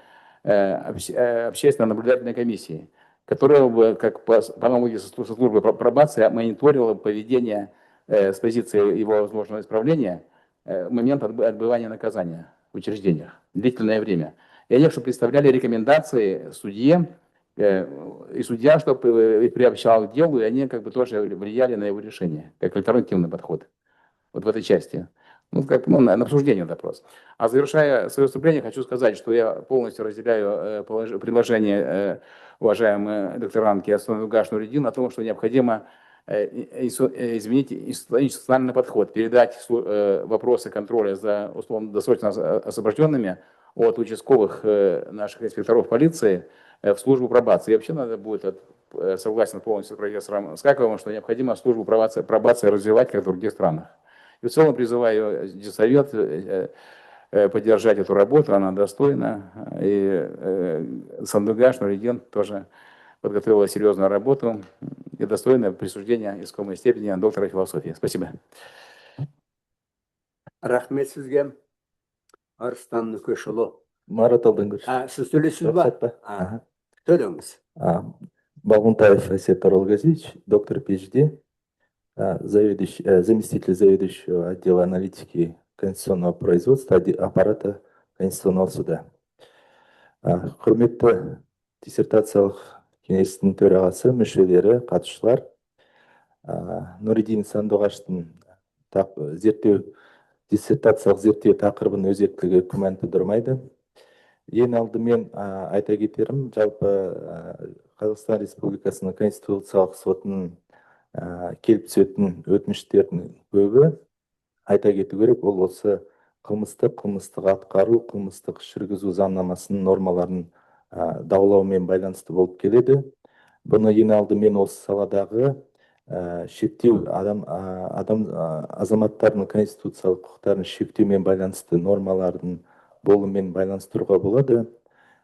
общественно-наблюдательной комиссии, которая бы, как по аналогии со службой пробации, мониторила поведение с позиции его возможного исправления в момент отбывания наказания в учреждениях, длительное время. И они, чтобы представляли рекомендации судье, и судья, чтобы приобщал к делу, и они как бы тоже влияли на его решение, как альтернативный подход. Вот в этой части. На обсуждение вопрос. А завершая свое выступление, хочу сказать, что я полностью разделяю предложение уважаемой докторантки Асаны Дугаш Нуридин о том, что необходимо изменить институциональный подход, передать вопросы контроля за условно-досрочно освобожденными от участковых наших инспекторов полиции в службу пробации. И вообще надо будет, согласен полностью с профессором Скаковым, что необходимо службу пробации развивать, как в других странах. И в целом призываю Диссовет поддержать эту работу, она достойна. И Сандугаш Нуридин тоже подготовила серьезную работу и достойна присуждения искомой степени доктора философии. Спасибо. Рахмет сізге. Арыстан Нүкешұлы. Марат Алдынгүш. Сіз сөйлейсіз ба? Сөйлеңіз. Балгунтаев Асет Таралгазич, доктор PhD, заместитель заведующего отдела аналитики конституционного производства аппарата Конституционного суда. Құрметті диссертациялық кеңесінің төрағасы, мүшелері, қатысушылар. Нұридин Сандуғаштың диссертациялық зерттеу тақырыбының өзектілігі күмән тудырмайды. Ең алдымен айта кетерім, жалпы Қазақстан Республикасының Конституциялық сотының келіп түсетін өтініштердің көбі, айта кету керек, ол осы қылмыстық атқару, қылмыстық іс жүргізу заңнамасының нормаларын даулаумен байланысты болып келеді. Бұны ең алдымен осы саладағы шектеу, азаматтардың конституциялық құқықтарын шектеумен байланысты нормалардың болуымен байланыстыруға болады.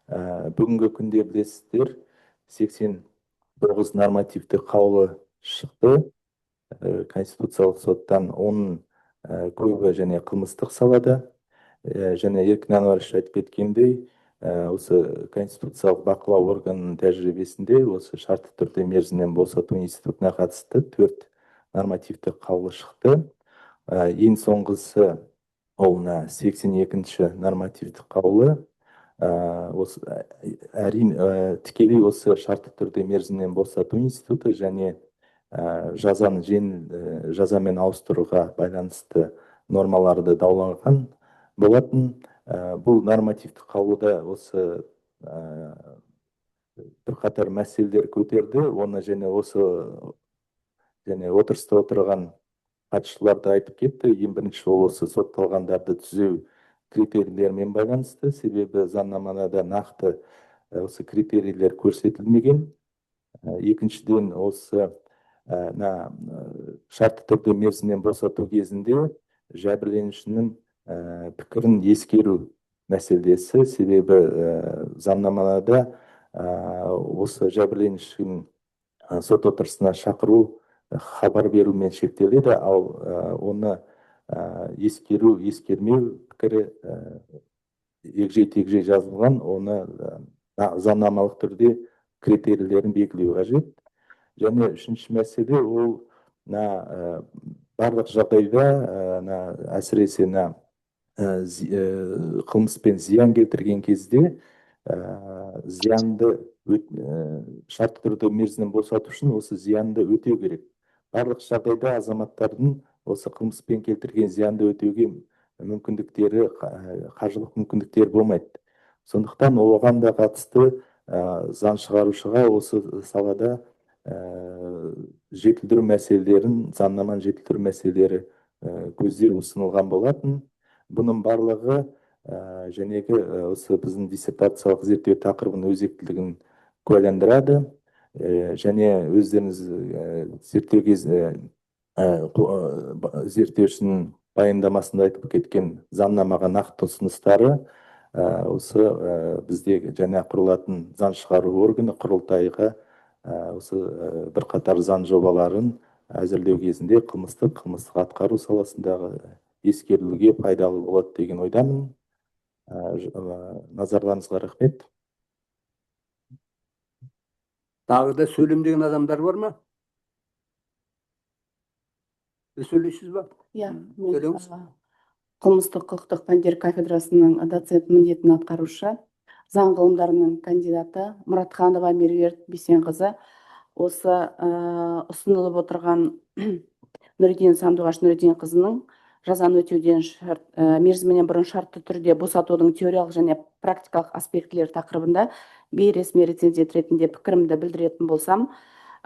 Бүгінгі күнде білесіздер, 89 нормативті қаулы шықты Конституциялық соттан, оның көбі және қылмыстық салада. Және Еркін Ануарович айтып кеткендей, осы конституциялық бақылау органының тәжірибесінде осы шартты түрде мерзімнен босату институтына қатысты 4 нормативті қаулы шықты. Ең соңғысы ол 82-ші нормативті қаулы. Тікелей осы шартты түрде мерзімнен босату институты және жазаны жазамен ауыстыруға байланысты нормаларды дауланған болатын. Бұл нормативті қаулыда осы бірқатар мәселелер көтерді. Оны және отырыста отырған қатысушылар да айтып кетті. Ең бірінші ол осы сотталғандарды түзеу критерийлермен байланысты. Себебі заңнамада нақты осы критерийлер көрсетілмеген. Екіншіден, осы шартты түрде мерзімнен босату кезінде жәбірленушінің пікірін ескеру мәселесі. Себебі заңнамада осы жәбірленушінің сот отырысына шақыру, хабар берумен шектеледі, ал оны ескеру, ескермеу пікірі егжей-тегжей жазылған, оны заңнамалық түрде критерийлерін белгілеу қажет. Және үшінші мәселе, ол барлық жағдайда, әсіресе қылмыспен зиян келтірген кезде, зиянды шартты түрде мерзімнен босату үшін осы зиянды өтеу керек. Барлық жағдайда азаматтардың осы қылмыспен келтірген зиянды өтеуге мүмкіндіктері, қаржылық мүмкіндіктері болмайды. Сондықтан оған да қатысты заң шығарушыға осы салада жетілдіру мәселелерін, заңнаманы жетілдіру мәселелері көздер ұсынылған болатын. Бұның барлығы жәнегі осы біздің диссертациялық зерттеу тақырыбының өзектілігін куәландырады. Және өздеріңіз зерттеушінің баяндамасында айтып кеткен заңнамаға нақты ұсыныстары осы бізде жаңа құрылатын заң шығару органы құрылтайға осы бірқатар заң жобаларын әзірлеу кезінде қылмыстық атқару саласындағы ескерілуге пайдалы болады деген ойдамын. Назарларыңызға рахмет. Тағы да сөйлемдеген адамдар бар ма? Сөйлейсіз ба? Қылмыстық құқықтық пәндер кафедрасының доцент міндетін атқарушы, заң ғылымдарының кандидаты Мұратханова Меруерт Бейсенқызы осы ұсынылып отырған Нұридин Сандуғаш Нұридинқызының жазаны өтеуден мерзімінен бұрын шартты түрде босатудың теориялық және практикалық аспектілері тақырыбында бейресми рецензент ретінде пікірімді білдіретін болсам,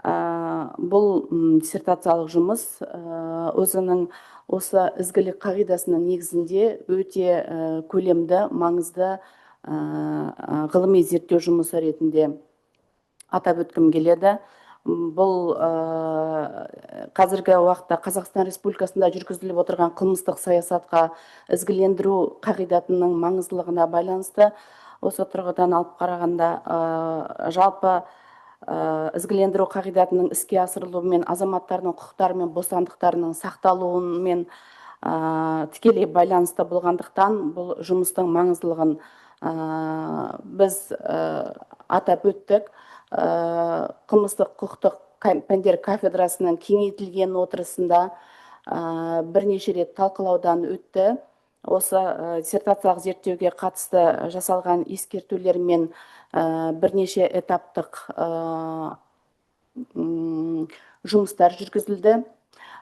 бұл диссертациялық жұмыс өзінің осы ізгілік қағидасының негізінде өте көлемді, маңызды ғылыми зерттеу жұмысы ретінде атап өткім келеді. Бұл қазіргі уақытта Қазақстан Республикасында жүргізіліп отырған қылмыстық саясатқа ізгілендіру қағидатының маңыздылығына байланысты осы тұрғыдан алып қарағанда жалпы ізгілендіру қағидатының іске асырылуымен азаматтардың құқықтары мен бостандықтарының сақталуымен тікелей байланысты болғандықтан бұл жұмыстың маңыздылығын біз атап өттік. Қылмыстық құқықтық пәндер кафедрасының кеңейтілген отырысында бірнеше рет талқылаудан өтті. осы диссертациялық зерттеуге қатысты жасалған ескертулер мен бірнеше этаптық жұмыстар жүргізілді.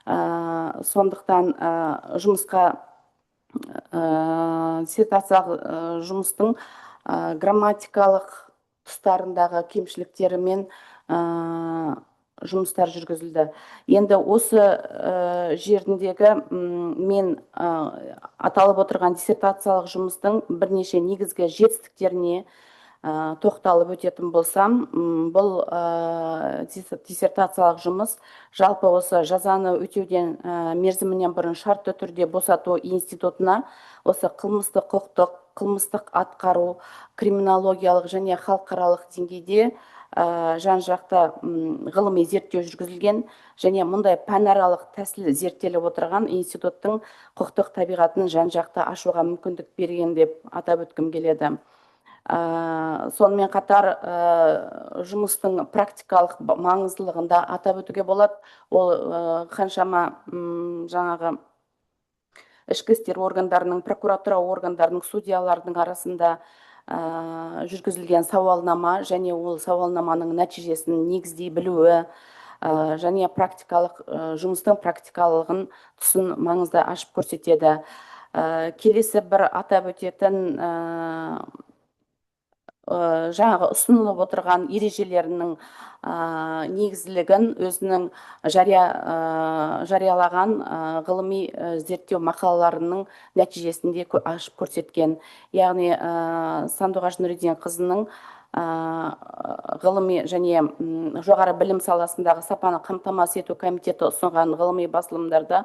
Сондықтан жұмысқа диссертациялық жұмыстың грамматикалық тұстарындағы кемшіліктері мен жұмыстар жүргізілді. Енді осы жеріндегі мен аталып отырған диссертациялық жұмыстың бірнеше негізгі жетістіктеріне тоқталып өтетін болсам, бұл диссертациялық жұмыс жалпы осы жазаны өтеуден мерзімінен бұрын шартты түрде босату институтына осы қылмыстық құқықтық, қылмыстық атқару, криминологиялық және халықаралық деңгейде жан-жақты ғылыми зерттеу жүргізілген және мұндай пәнаралық тәсіл зерттеліп отырған институттың құқықтық табиғатын жан-жақты ашуға мүмкіндік берген деп атап өткім келеді. Сонымен қатар жұмыстың практикалық маңыздылығында атап өтуге болады. Ол қаншама жаңағы ішкі істер органдарының, прокуратура органдарының, судьялардың арасында жүргізілген сауалнама және ол сауалнаманың нәтижесін негіздей білуі және практикалық жұмыстың практикалығын тұсын маңызды ашып көрсетеді. Келесі бір атап өтетін жаңағы ұсынылып отырған ережелерінің негізілігін өзінің жариялаған ғылыми зерттеу мақалаларының нәтижесінде ашып көрсеткен. Яғни Сандуғаш Нұриденқызының ғылыми және жоғары білім саласындағы сапаны қамтамасыз ету комитеті ұсынған ғылыми басылымдарда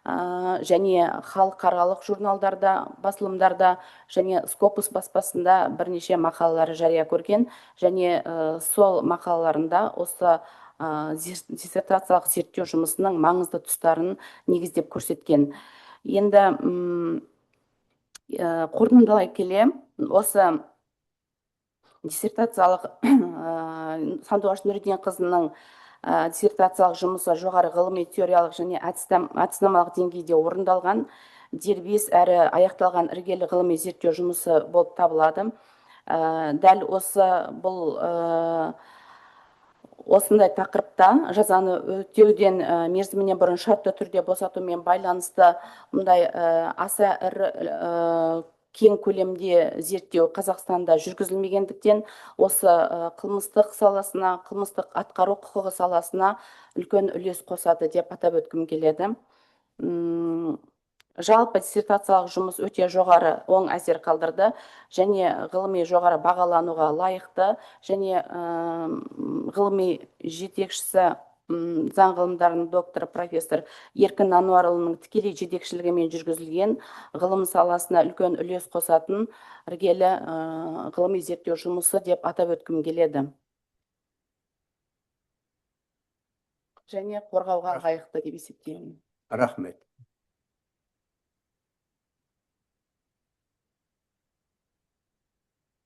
және халықаралық журналдарда, басылымдарда және Скопус баспасында бірнеше мақалалары жария көрген және сол мақалаларында осы диссертациялық зерттеу жұмысының маңызды тұстарын негіздеп көрсеткен. Енді қорытындылай келе, осы диссертациялық Сандуғаш Нұриденқызының диссертациялық жұмысы жоғары ғылыми теориялық және әдіснамалық деңгейде орындалған, дербес әрі аяқталған іргелі ғылыми зерттеу жұмысы болып табылады. Дәл бұл осындай тақырыпта жазаны өтеуден мерзімінен бұрын шартты түрде босатумен байланысты мұндай аса ірі кең көлемде зерттеу Қазақстанда жүргізілмегендіктен осы қылмыстық саласына, қылмыстық атқару құқығы саласына үлкен үлес қосады деп атап өткім келеді. Жалпы диссертациялық жұмыс өте жоғары оң әсер қалдырды және ғылыми жоғары бағалануға лайықты және ғылыми жетекшісі заң ғылымдарының докторы профессор Еркін Ануарұлының тікелей жетекшілігімен жүргізілген ғылым саласына үлкен үлес қосатын іргелі ғылыми зерттеу жұмысы деп атап өткім келеді. Және қорғауға лайықты деп есептеймін. Рахмет.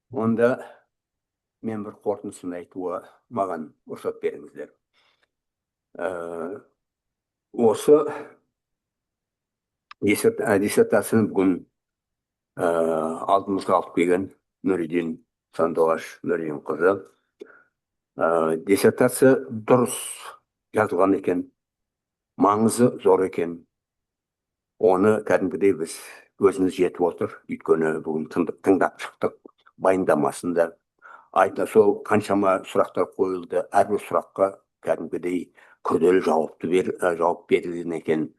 Онда мен бір қорытындысын айтуға маған рұқсат беріңіздер. Осы диссертацияны бүгін алдымызға алып келген Нұриден Сандуғаш Нұриденқызы. Диссертация дұрыс жазылған екен, маңызы зор екен. Оны кәдімгідей біз өзіміз жетіп отыр, өйткені бүгін тыңдап шықтық баяндамасында. Сол қаншама сұрақтар қойылды, әрбір сұраққа кәдімгідей күрделі жауап берілген екен.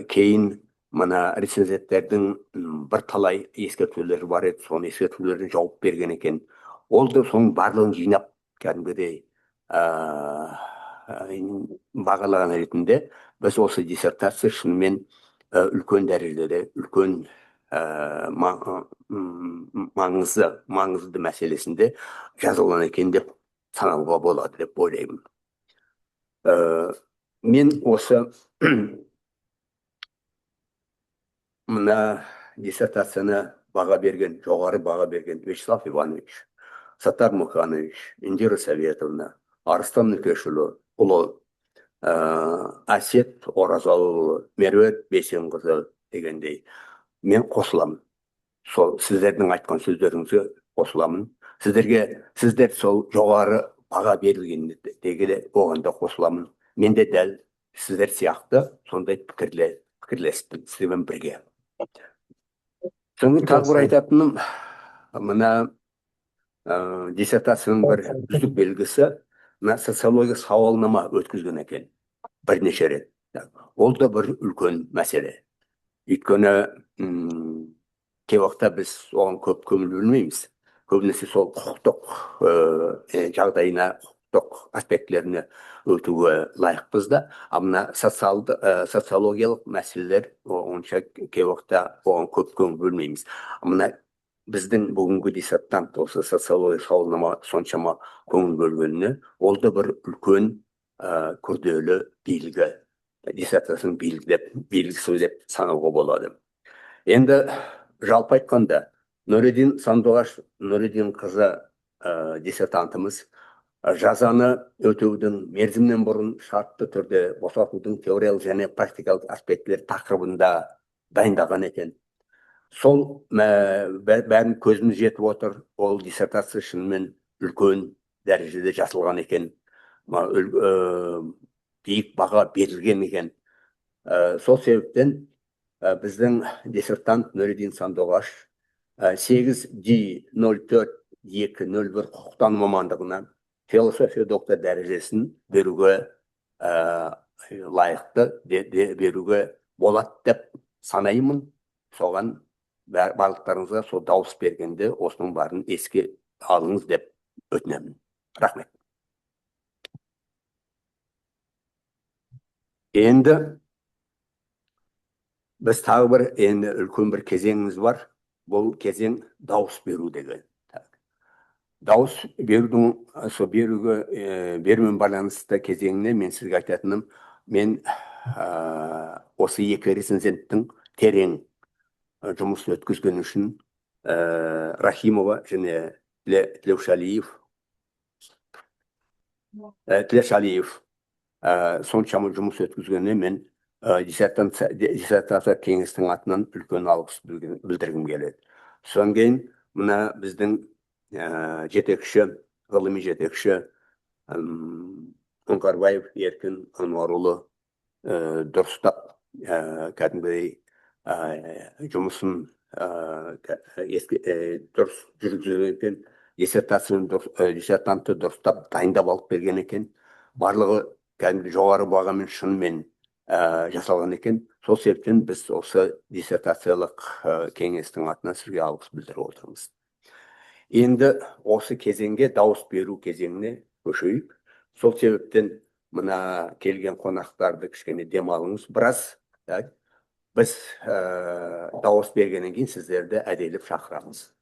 Кейін мына рецензенттердің бір талай ескертулері бар еді, соны ескертулеріне жауап берген екен. Ол да соның барлығын жинап кәдімгідей бағалаған ретінде біз осы диссертация шынымен үлкен дәрежеде, үлкен маңызды мәселесінде жазылған екен деп санауға болады деп ойлаймын. Мен осы мына диссертацияны жоғары баға берген Вячеслав Иванович, Саттар Мұқанович, Индира Советовна, Арыстан Нүкешұлы, Әсет Оразалұлы, Меруерт Бейсенқызы дегендей мен қосыламын. Сол сіздердің айтқан сөздеріңізге қосыламын. Сіздер сол жоғары баға берілгендегі оған да қосыламын. Мен де дәл сіздер сияқты сондай пікірлестім сіздермен бірге. Соңғы тағы бір айтатыным, мына диссертацияның бір үздік белгісі, мына социология сауалнама өткізген екен бірнеше рет. Ол да бір үлкен мәселе. Өйткені кей уақытта біз оған көп көңіл бөлмейміз. Көбінесе сол құқықтық жағдайына, құқықтық аспектілеріне өтуге лайықпыз да. Мына социологиялық мәселелер онша кей уақытта оған көп көңіл бөлмейміз. Мына біздің бүгінгі диссертант осы социология сауалнама соншама көңіл бөлгеніне, ол да бір үлкен күрделі белгі, диссертацияның белгісі деп санауға болады. Енді жалпы айтқанда, Нұридин Сандуғаш Нұридин қызы диссертантымыз жазаны өтеудің мерзімнен бұрын шартты түрде босатудың теориялық және практикалық аспектілер тақырыбында дайындаған екен. Сол бәрін көзіміз жетіп отыр. Ол диссертация шынымен үлкен дәрежеде жасалған екен. Биік баға берілген екен. Сол себептен біздің диссертант Нұридин Сандуғаш 8D04-201 құқықтану мамандығына философия доктор дәрежесін беруге лайықты, беруге болады деп санаймын. Соған барлықтарыңызға сол дауыс бергенде осының барын еске алыңыз деп өтінемін. Рахмет. Енді біз тағы бір үлкен бір кезеңіміз бар. Бұл кезең дауыс беру деген. Дауыс берумен байланысты кезеңіне мен сізге айтатыным, мен осы екі рецензенттің терең жұмыс өткізген үшін Рахимова және Тлешалиев соншама жұмыс өткізгеніне мен диссертация кеңестің атынан үлкен алғыс білдіргім келеді. Содан кейін мына біздің ғылыми жетекші Оңғарбаев Еркін Ануарұлы дұрыстап кәдімгідей жұмысын дұрыс жүргізген, диссертантты дұрыстап дайындап алып берген екен. Барлығы кәдімгі жоғары бағамен шынымен жасалған екен. Сол себептен біз осы диссертациялық кеңестің атынан сізге алғыс білдіріп отырмыз. Енді осы кезеңге, дауыс беру кезеңіне көшейік. Сол себептен мына келген қонақтарды кішкене демалыңыз. Біраз біз дауыс бергеннен кейін сіздерді әдейілеп шақырамыз.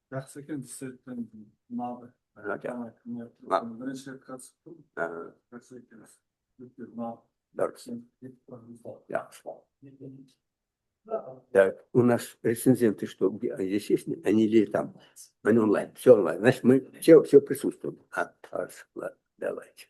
Жақсы екен, диссерттен ұнады. Бірінші рет қатысып тұрмын. Жақсы екен. У нас рецензенты, что здесь есть, они или там, они онлайн, все онлайн. Значит, мы все присутствуем. Ладно, давайте.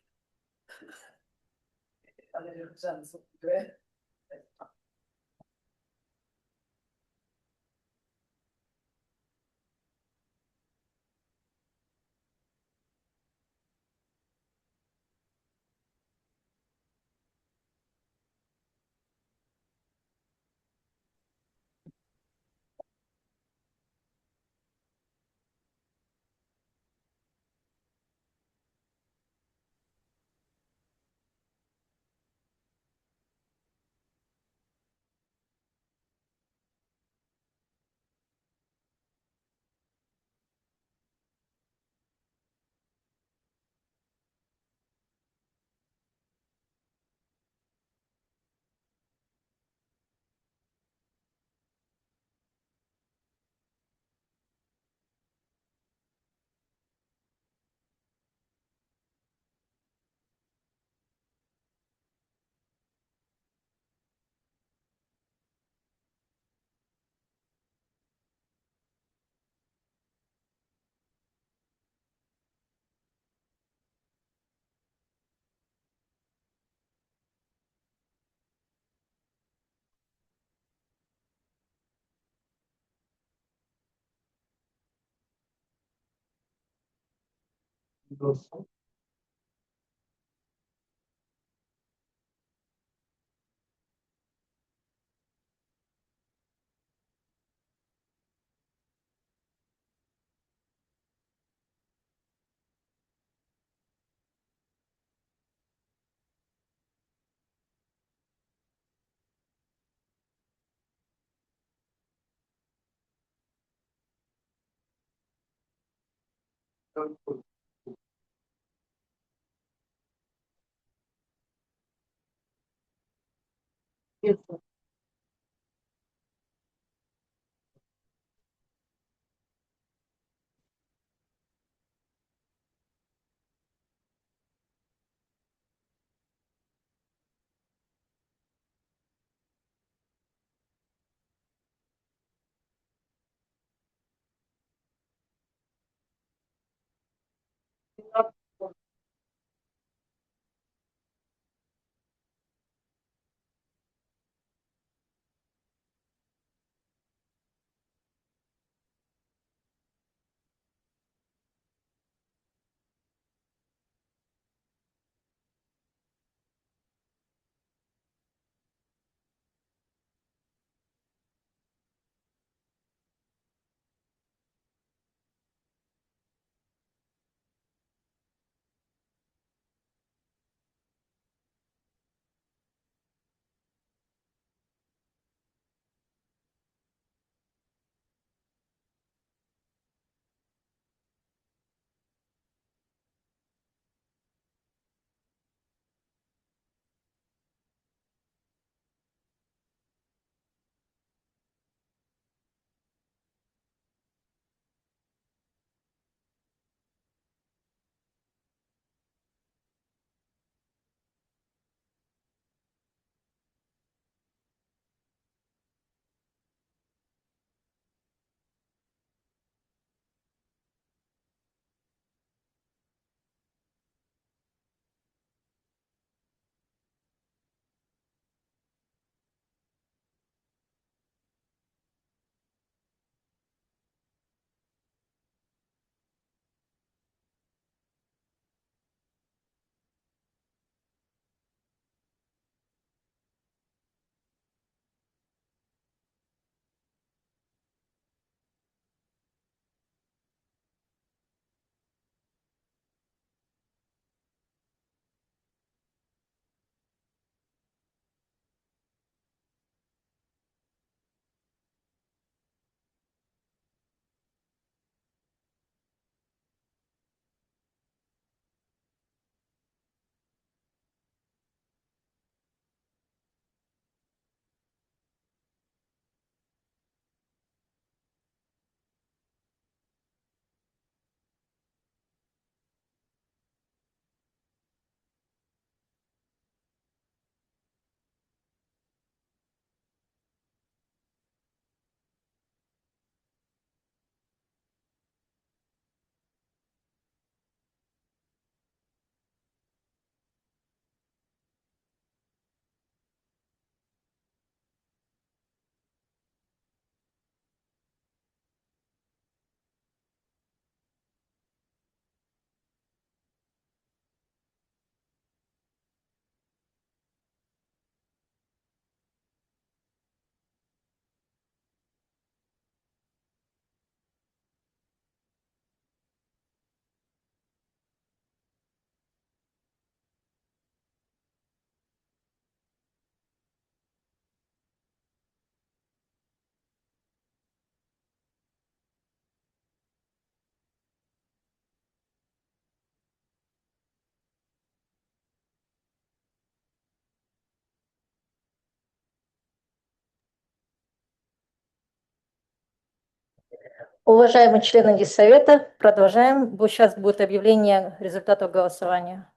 Уважаемые члены Госсовета, продолжаем. Сейчас будет объявление результатов голосования.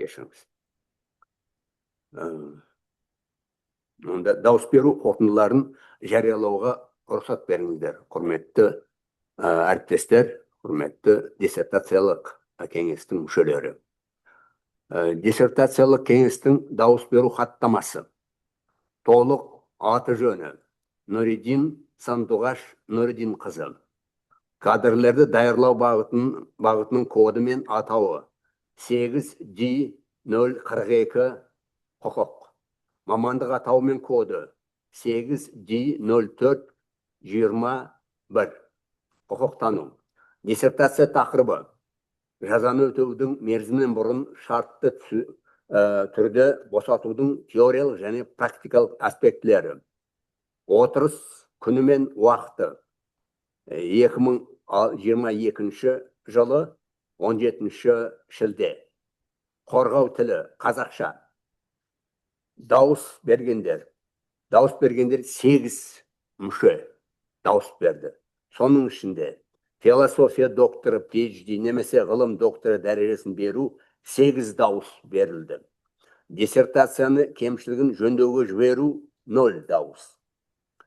Кешіріңіз. Онда дауыс беру қорытындыларын жариялауға рұқсат беріңіздер, құрметті әріптестер, құрметті диссертациялық кеңестің мүшелері. Диссертациялық кеңестің дауыс беру хаттамасы. Толық аты жөні Нұридин Сандуғаш Нұридин қызы. Кадрлерді даярлау бағытының коды мен атауы 8D042 құқық. Мамандық атауы мен коды 8D0421 құқықтану. Диссертация тақырыбы жазаны өтеудің мерзімінен бұрын шартты түрде босатудың теориялық және практикалық аспектілері. Отырыс күні мен уақыты 2022 жылы 17 шілде. Қорғау тілі қазақша. Дауыс бергендер 8 мүше дауыс берді. Соның ішінде философия докторы PhD немесе ғылым докторы дәрежесін беру 8 дауыс берілді. Диссертацияны кемшілігін жөндеуге жіберу 0 дауыс.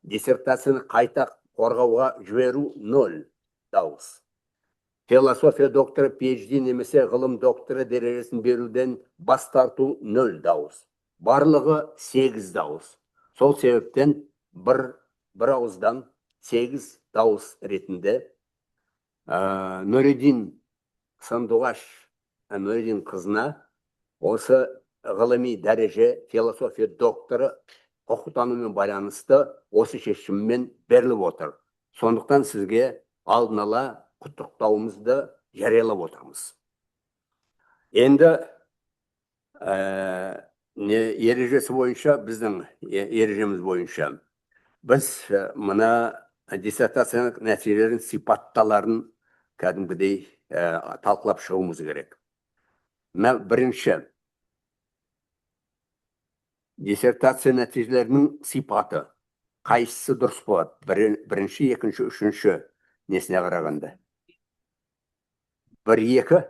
Диссертацияны қайта қорғауға жіберу 0 дауыс. Философия докторы PhD немесе ғылым докторы дәрежесін беруден бас тарту 0 дауыс. Барлығы 8 дауыс. Сол себептен бір ауыздан 8 дауыс ретінде Нұридин Сандуғаш Нұридин қызына осы ғылыми дәреже философия докторы құқықтанумен байланысты осы шешіммен беріліп отыр. Сондықтан сізге алдын ала құттықтауымызды жариялап отырмыз. Енді ережесі бойынша, біздің ережеміз бойынша біз мына диссертацияның нәтижелерін сипатталарын кәдімгідей талқылап шығуымыз керек. Бірінші, диссертация нәтижелерінің сипаты қайсысы дұрыс болады? Бірінші, екінші, үшінші несіне қарағанда? 1-2?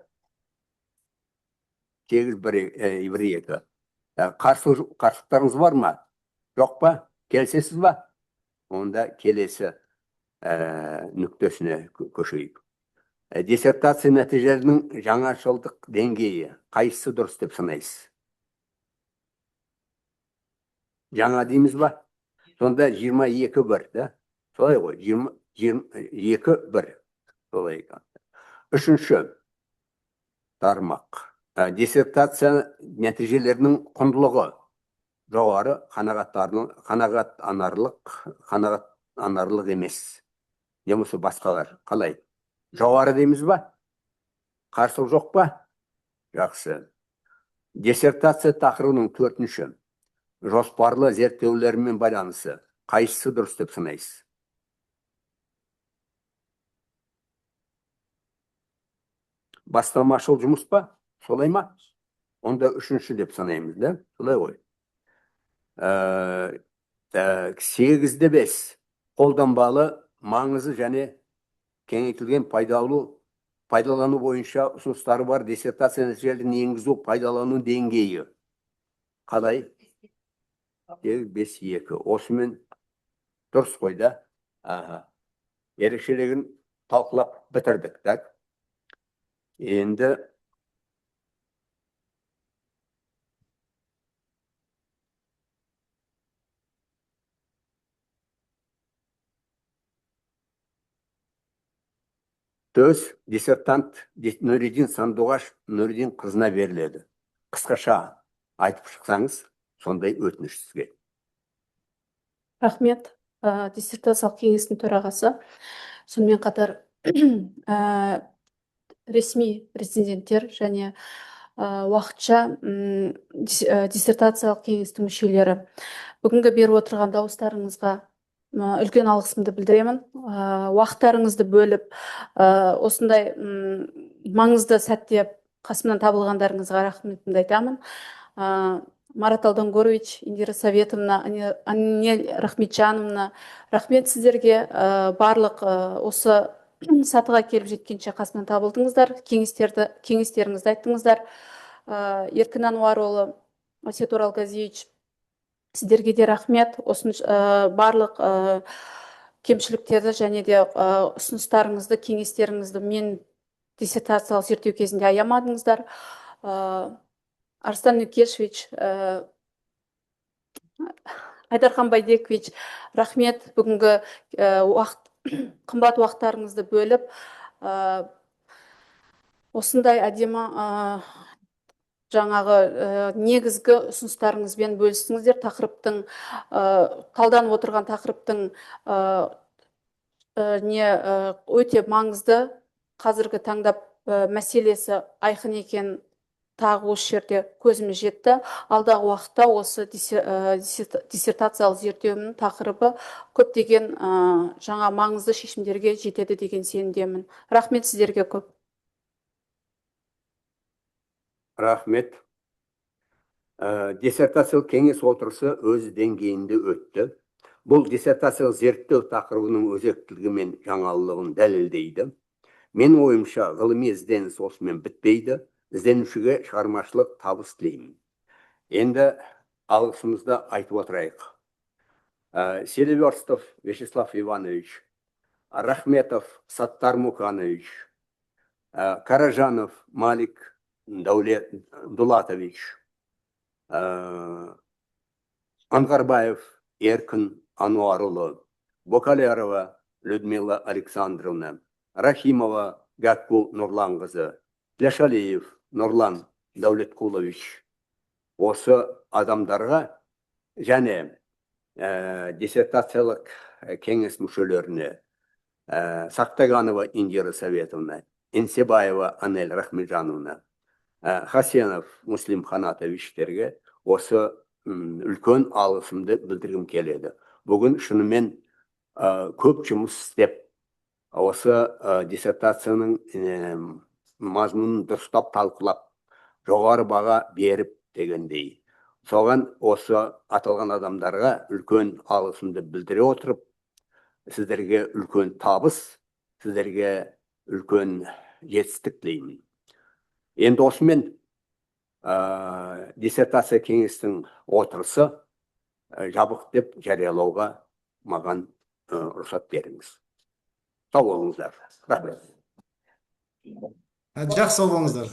8-1-2. Қарсылықтарыңыз бар ма? Жоқ па? Келісесіз ба? Онда келесі нүктесіне көшейік. Диссертация нәтижелерінің жаңашылдық деңгейі қайсысы дұрыс деп санайсыз? Жаңа дейміз ба? Сонда 22-1, да? Солай ғой, 22-1. Солай. Үшінші тармақ. Диссертация нәтижелерінің құндылығы жоғары, қанағат анарлық емес. Немесе басқалар. Қалай? Жоғары дейміз ба? Қарсылық жоқ па? Жақсы. Диссертация тақырыбының 4-ші. Жоспарлы зерттеулермен байланысы. Қайсысы дұрыс деп санайсыз? Бастамашыл жұмыс па? Солай ма? Онда 3-ші деп санаймыз, да? Солай ғой. 8-5 қолданбалы, маңызы және кеңейтілген пайдалану бойынша ұсыныстары бар диссертация нәтижелерін енгізу пайдалану деңгейі. Қалай? 5-2. Осымен дұрыс қой, да? Ерекшелігін талқылап бітірдік, да? Енді диссертант Нұридин Сандуғаш Нұридин қызына беріледі. Қысқаша айтып шықсаңыз, сондай өтініш сізге. Рахмет, диссертациялық кеңестің төрағасы. Сонымен қатар ресми резиденттер және уақытша диссертациялық кеңестің мүшелері. Бүгінгі беріп отырған дауыстарыңызға үлкен алғысымды білдіремін. Уақыттарыңызды бөліп, осындай маңызды сәтте қасымнан табылғандарыңызға рахметімді айтамын. Марат Алдонгорович, Индира Советовна, Аннель Рахметжановна, рахмет сіздерге. Барлық осы сатыға келіп жеткенше қасымнан табылдыңыздар, кеңестеріңізді айттыңыздар. Еркін Ануарұлы, Асет Оралгазиевич, сіздерге де рахмет. Барлық кемшіліктерді және де ұсыныстарыңызды, кеңестеріңізді мен диссертациялық зерттеу кезінде аямадыңыздар. Арстан Нүкешевич, Айдархан Байдекович, рахмет. Бүгінгі қымбат уақыттарыңызды бөліп, осындай әдемі жаңағы негізгі ұсыныстарыңызбен бөлістіңіздер. Тақырыптың, талданып отырған тақырыптың өте маңызды, қазіргі таңдап мәселесі айқын екен тағы осы жерде көзіме жетті. Алдағы уақытта осы диссертациялық зерттеуімнің тақырыбы көптеген жаңа маңызды шешімдерге жетеді деген сенімдемін. Рахмет сіздерге көп. Рахмет. Диссертациялық кеңес отырысы өз деңгейінде өтті. Бұл диссертациялық зерттеу тақырыбының өзектілігі мен жаңалығын дәлелдейді. Мен ойымша ғылыми ізденіс осымен бітпейді. Ізденушіге шығармашылық табыс тілеймін. Енді алғысымызды айтып отырайық. Селиверстов Вячеслав Иванович, Рахметов Саттар Муканович, Каражанов Малик Дулатович, Ангарбаев Еркін Ануарұлы, Бокалярова Людмила Александровна, Рахимова Гәкку Нұрланқызы, Пляшалиев Нұрлан Дәулеткулович. Осы адамдарға және диссертациялық кеңес мүшелеріне Сақтаганова Индира Советовна, Инсебаева Анель Рахметжановна, Хасенов Муслим Ханатовичтерге осы үлкен алғысымды білдіргім келеді. Бүгін шынымен көп жұмыс істеп, осы диссертацияның мазмұнын дұрыстап талқылап, жоғары баға беріп дегендей. Соған осы аталған адамдарға үлкен алғысымды білдіре отырып, сіздерге үлкен табыс, сіздерге үлкен жетістік тілеймін. Енді осымен диссертация кеңестің отырысы жабық деп жариялауға маған рұқсат беріңіз. Сау болыңыздар. Рахмет. Жақсы сау болыңыздар.